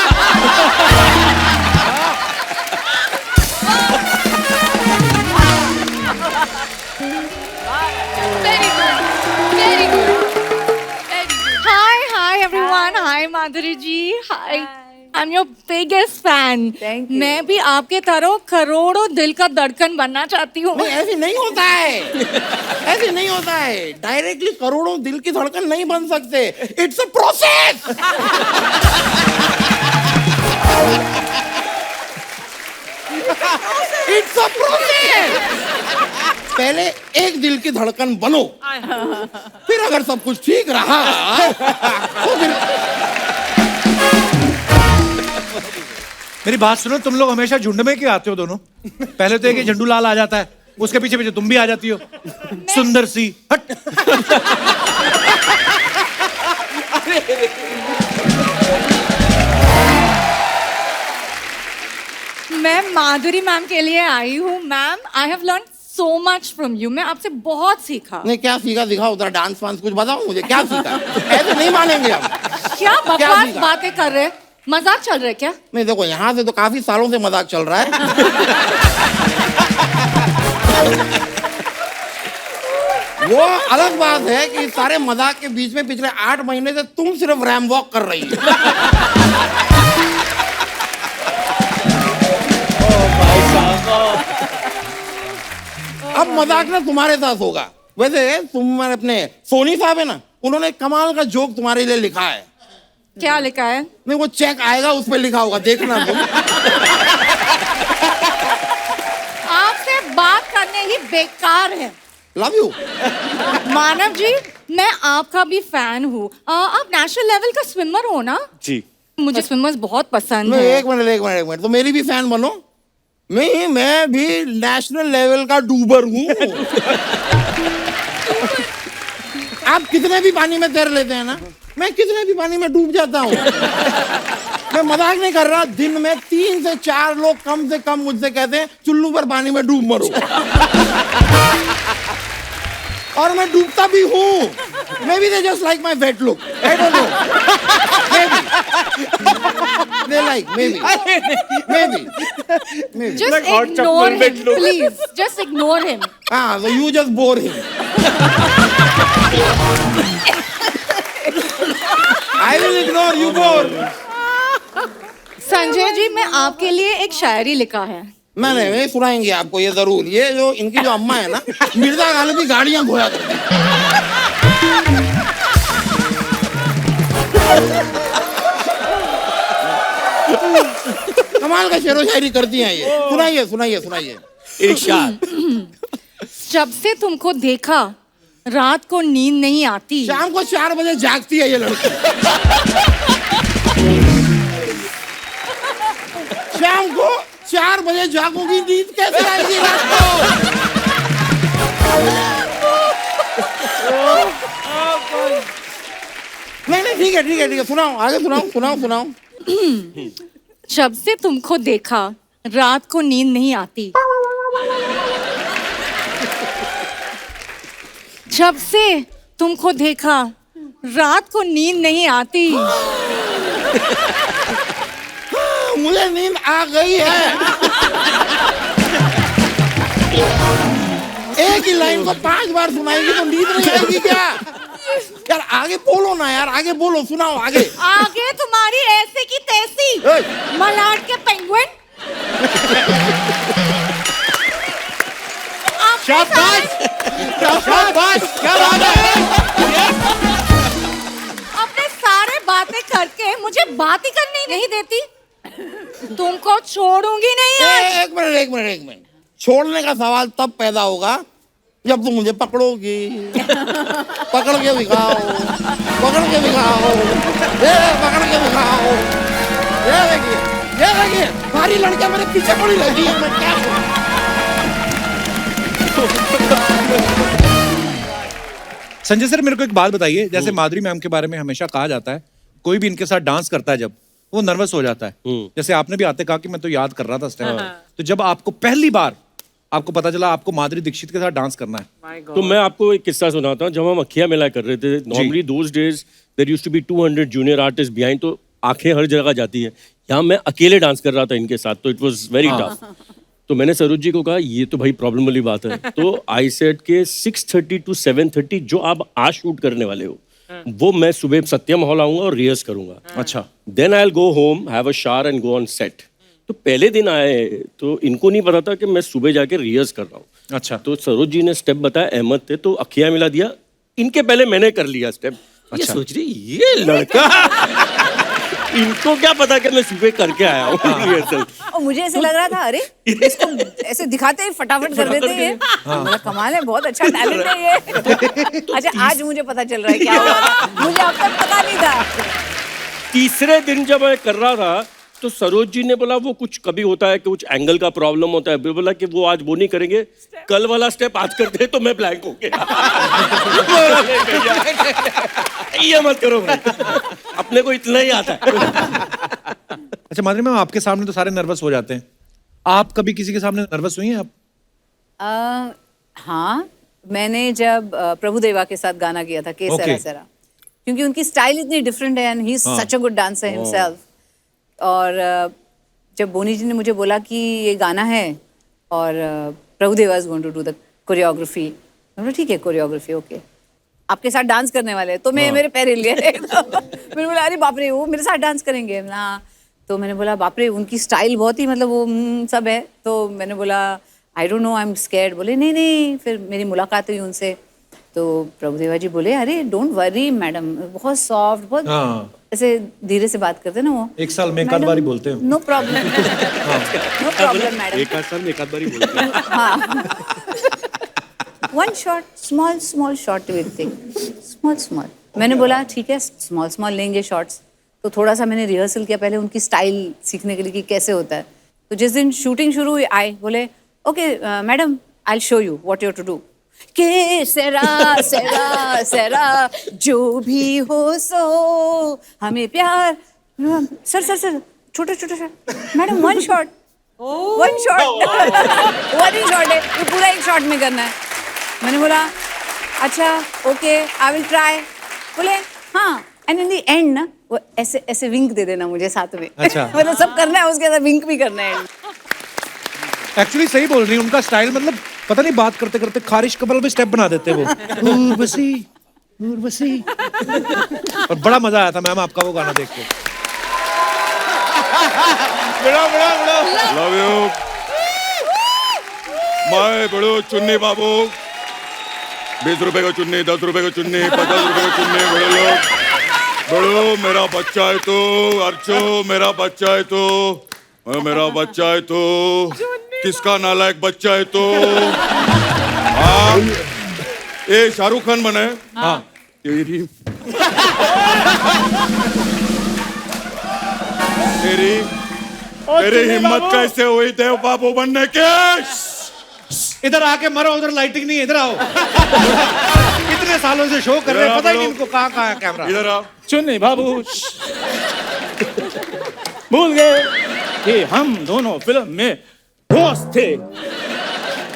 Very good. Very good. Very good. Hi everyone. Hi Madhuri ji. Hi. I'm your biggest fan. Thank you. मैं भी आपके तरह करोड़ों दिल का धड़कन बनना चाहती हूँ। नहीं, ऐसे नहीं होता है। ऐसे नहीं होता है। डायरेक्टली करोड़ों दिल की धड़कन नहीं बन सकते। It's a process. It's a process. पहले एक दिल की धड़कन बनो, फिर अगर सब कुछ ठीक रहा तो फिर। मेरी बात सुनो, तुम लोग हमेशा झुंड में क्यों आते हो दोनों? पहले तो एक झंडू लाल आ जाता है, उसके पीछे पीछे तुम भी आ जाती हो, सुंदर सी। हट। मैं माधुरी मैम के लिए आई हूँ। Ma'am, I have learn so much from you. मैं आपसे बहुत सीखा। नहीं, क्या सीखा? दिखाओ उधर, डांस वांस कुछ बताओ मुझे, क्या सीखा? ऐसे नहीं मानेंगे हम। क्या बकवास सीखा? बातें कर रहे हैं? मजाक चल रहा है क्या? नहीं देखो, यहाँ से तो काफी सालों से मजाक चल रहा है। वो अलग बात है कि सारे मजाक के बीच में पिछले 8 महीने से तुम सिर्फ रैम वॉक कर रही हो। अब मजाक ना तुम्हारे साथ होगा। वैसे तुम अपने सोनी साहब है ना, उन्होंने कमाल का जोक तुम्हारे लिए लिखा है। क्या लिखा है? नहीं, वो चेक आएगा, उस पर लिखा होगा, देखना तुम। आपसे बात करने ही बेकार है। Love you. मानव जी, मैं आपका भी फैन हूँ। आप नेशनल लेवल का स्विमर हो ना? जी। मुझे स्विमर्स बहुत पसंद नहीं, है। एक मिनट। तो मेरी भी फैन बनो। नहीं, मैं भी नेशनल लेवल का डूबर हूँ। आप कितने भी पानी में तैर लेते हैं ना, मैं कितने भी पानी में डूब जाता हूँ। मैं मजाक नहीं कर रहा, दिन में 3 से 4 लोग कम से कम मुझसे कहते हैं चुल्लू पर पानी में डूब मरो। और मैं डूबता भी हूँ। Maybe they just like my wet look. I don't know. Maybe. They like, maybe. Just Like hot ignore chocolate him, look. please. Just ignore him. Ah, so you just bore him. I will ignore you bore. Sanjay ji, मैं आपके लिए एक शायरी लिखा है। मैंने वे सुनाएंगे आपको ये जरूर। ये जो इनकी जो अम्मा है ना, मिर्जा गालिब की गाड़ियां घोया करती हैं। कमाल का शेरो शायरी करती हैं ये। सुनाइए सुनाइए सुनाइए। इरशाद। जब से तुमको देखा रात को नींद नहीं आती। शाम को 4 बजे जागती है ये लड़की। शाम को 4 बजे जागोगी, नींद कैसे आएगी रात को? नहीं, ठीक है, सुनाओ, आगे सुनाओ। जब से तुमको देखा रात को नींद नहीं आती। जब से तुमको देखा रात को नींद नहीं आती। मुझे नींद आ गई है। एक ही लाइन को 5 बार सुनाएगी तो नींद नहीं आएगी क्या? यार आगे बोलो ना यार, आगे बोलो, सुनाओ आगे। आगे तुम्हारी ऐसे की तैसी मलाड के पेंगुइन। शाबाश, क्या बात है। अपने सारे बातें करके मुझे बात ही करनी नहीं देती। तुमको छोड़ूंगी नहीं आज। एक मिनट। छोड़ने का सवाल तब पैदा होगा जब तुम मुझे पकड़ोगी। पकड़ के दिखाओ। ये देखिए, सारी लड़कियां मेरे पीछे पड़ी रहती है। मैं क्या करूं? संजय सर, मेरे को एक बात बताइए, जैसे माधुरी मैम के बारे में हमेशा कहा जाता है, कोई भी इनके साथ डांस करता है जब, वो नर्वस हो जाता है। जैसे आपने भी आते कहा कि मैं तो याद कर रहा था उस टाइम। तो जब आपको पहली बार आपको पता चला आपको माधुरी दीक्षित के साथ डांस करना है, तो मैं आपको एक किस्सा सुनाता हूँ। जब हम अखिया मेला कर रहे थे, normally those days there used to be 200 junior artist behind, तो आंखें हर जगह जाती है। यहाँ मैं अकेले डांस कर रहा था इनके साथ, तो इट वाज वेरी टफ। तो मैंने सरोज जी को कहा ये तो भाई प्रॉब्लम वाली बात है। तो आई सेड के 6:30 to 7:30 जो आप आज शूट करने वाले हो, वो मैं सुबह सत्यम हॉल आऊंगा और रिहर्स करूंगा। अच्छा। Then I will go home, have a shower and go on set. तो पहले दिन आए तो इनको नहीं पता था कि मैं सुबह जाके रिहर्स कर रहा हूँ। अच्छा। तो सरोज जी ने स्टेप बताया, अहमद थे, तो अखिया मिला दिया। इनके पहले मैंने कर लिया स्टेप। ये सोच रही ये लड़का इनको क्या पता कि मैं सुबह करके आया हूँ रिहर्सल। और मुझे ऐसे लग रहा था, अरे इसको ऐसे दिखाते ही फटाफट कर देते हैं। मेरा कमाल है, बहुत अच्छा टैलेंट है ये। अच्छा, आज मुझे पता चल रहा है क्या हुआ था। मुझे अब तक पता नहीं था। तीसरे दिन जब मैं कर रहा था तो सरोज जी ने बोला वो कुछ कभी होता है कि कुछ एंगल का प्रॉब्लम होता है, बोला कि वो आज वो नहीं करेंगे, कल वाला स्टेप आज करते हैं। तो मैं ब्लैंक हो गया। ये मत करो भाई, अपने को इतना ही आता है। अच्छा माधुरी मैम, आपके सामने तो सारे नर्वस हो जाते हैं, आप कभी किसी के सामने नर्वस हुई हैं आप? हाँ, मैंने जब प्रभुदेवा के साथ गाना किया था, के सरा सरा, क्योंकि उनकी स्टाइल इतनी डिफरेंट है and he is such a good dancer himself. और जब बोनी जी ने मुझे बोला कि ये गाना है और Prabhudeva is going to do the choreography, मैंने बोला ठीक है कोरियोग्राफी ओके, आपके साथ डांस करने वाले हैं। तो मैं मेरे पैर हिल गए। मैंने बोला अरे बाप रे, वो मेरे साथ डांस करेंगे ना। तो मैंने बोला बाप रे, उनकी स्टाइल बहुत ही मतलब वो सब है। तो मैंने बोला I don't know, I am scared. बोले नहीं। फिर मेरी मुलाकात हुई उनसे, तो प्रभुदेवा जी बोले अरे डोंट वरी मैडम, बहुत सॉफ्ट, बहुत ऐसे धीरे से बात करते ना वो। एक साल में एक आध बारी बोलते हो। No problem, no problem madam. एक साल में एक आध बारी बोलते हैं। हाँ, one shot, small shot will take, small. मैंने बोला ठीक है स्मॉल लेंगे शॉट्स। तो थोड़ा सा मैंने रिहर्सल किया पहले उनकी स्टाइल सीखने के लिए कि कैसे होता है। तो जिस दिन शूटिंग शुरू हुई आए बोले okay madam I show you what you to do के सेरा सेरा सेरा जो भी हो सो हमें प्यार सर सर सर छोटे छोटे sir madam one shot one shot है ये पूरा एक शॉट में करना है मैंने बोला अच्छा ओके आई विल ट्राई बोले हाँ एंड इन द एंड ना वो ऐसे ऐसे विंक दे देना मुझे साथ में अच्छा। मतलब सब करना है उसके साथ विंक भी करना है एक्चुअली सही बोल रही है, उनका स्टाइल मतलब पता नहीं बात करते करते खारिश कबल में स्टेप बना देते वो उर्वशी उर्वशी और बड़ा मजा आया था मैम आपका वो गाना देख के। लव यू माय बड़ो चुन्नी बाबू 20 रुपए का चुन्नी 10 रुपए का चुन्नी 50 रुपए का चुन्नी बड़े लोग बड़ो मेरा बच्चा है तो अर्चो मेरा बच्चा है तो मेरा बच्चा है तो किसका नालायक बच्चा है तो हाँ ये शाहरुख खान बना है हाँ तेरी तेरी हिम्मत कैसे हुई देव बाबू बनने के इधर आके मरो, उधर लाइटिंग नहीं, इधर आओ। इतने सालों से शो कर रहे हैं, पता ही नहीं इनको कहाँ है कैमरा। इधर आओ। चुन्नी बाबू भूल गए कि हम दोनों फिल्म में दोस्त थे,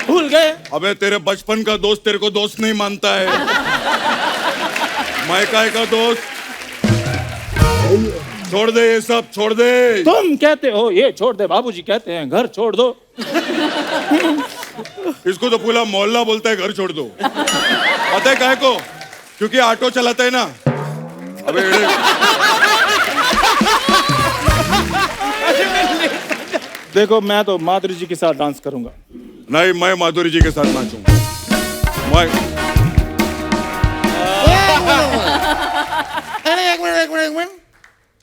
भूल गए। अबे तेरे बचपन का दोस्त तेरे को दोस्त नहीं मानता है। मायकाई का दोस्त छोड़ दे, ये सब छोड़ दे। तुम कहते हो ये छोड़ दे, बाबूजी कहते हैं घर छोड़ दो। इसको तो पूरा मोहल्ला बोलता है घर छोड़ दो। पता है काहे को? क्योंकि ऑटो चलाता है ना। अबे देखो मैं तो माधुरी जी के साथ डांस करूंगा। नहीं, मैं माधुरी जी के साथ नाचूंगा। अरे एक मिनट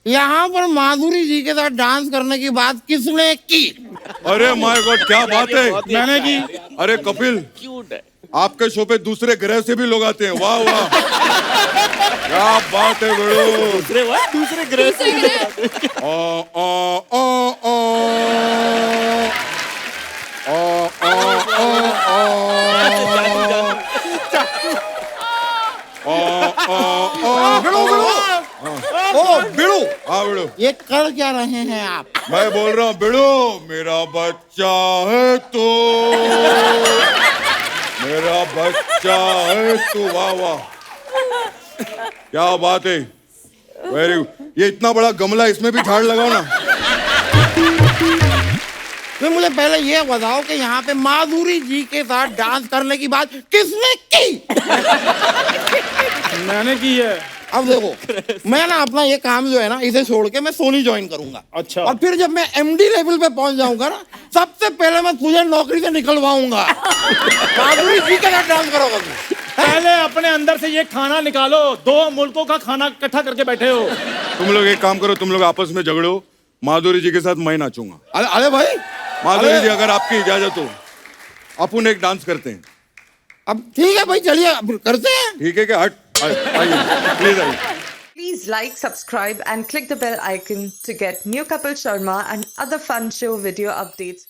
यहाँ पर माधुरी जी के साथ डांस करने की बात किसने की? अरे माय गॉड, क्या बात है। मैंने की। अरे कपिल, आपके शो पे दूसरे ग्रह से भी लोग आते हैं। वाह वाह, क्या बात है बड़ो। दूसरे ग्रह से। बिड़ू, हाँ बिड़ू, ये कर क्या रहे हैं आप? मैं बोल रहा हूँ बिड़ू मेरा बच्चा है तो, मेरा बच्चा है तो। वाह वाह, क्या बात है। वेरी, ये इतना बड़ा गमला, इसमें भी झाड़ लगाओ ना। तो मुझे पहले ये बताओ कि यहाँ पे माधुरी जी के साथ डांस करने की बात किसने की? मैंने की है। अब देखो, मैं ना अपना ये काम जो है ना, इसे छोड़ के मैं सोनी ज्वाइन करूंगा। अच्छा। और फिर जब मैं एमडी लेवल पे पहुंच जाऊंगा ना, सबसे पहले मैं तुझे नौकरी से निकलवाऊंगा। माधुरी जी के साथ डांस करोगा तू। पहले अपने अंदर से ये खाना निकालो, 2 मुल्कों का खाना इकट्ठा करके बैठे हो। तुम लोग एक काम करो, तुम लोग आपस में झगड़ो, माधुरी जी के साथ मैं नाचूंगा। अरे भाई, माधुरी जी अगर आपकी इजाजत हो, अपन एक डांस करते हैं। अब ठीक है भाई, चलिए अब करते हैं। ठीक है क्या? हट, आइए प्लीज आइए। Please like, subscribe and click the bell icon to get new Kapil Sharma and other fun show video updates.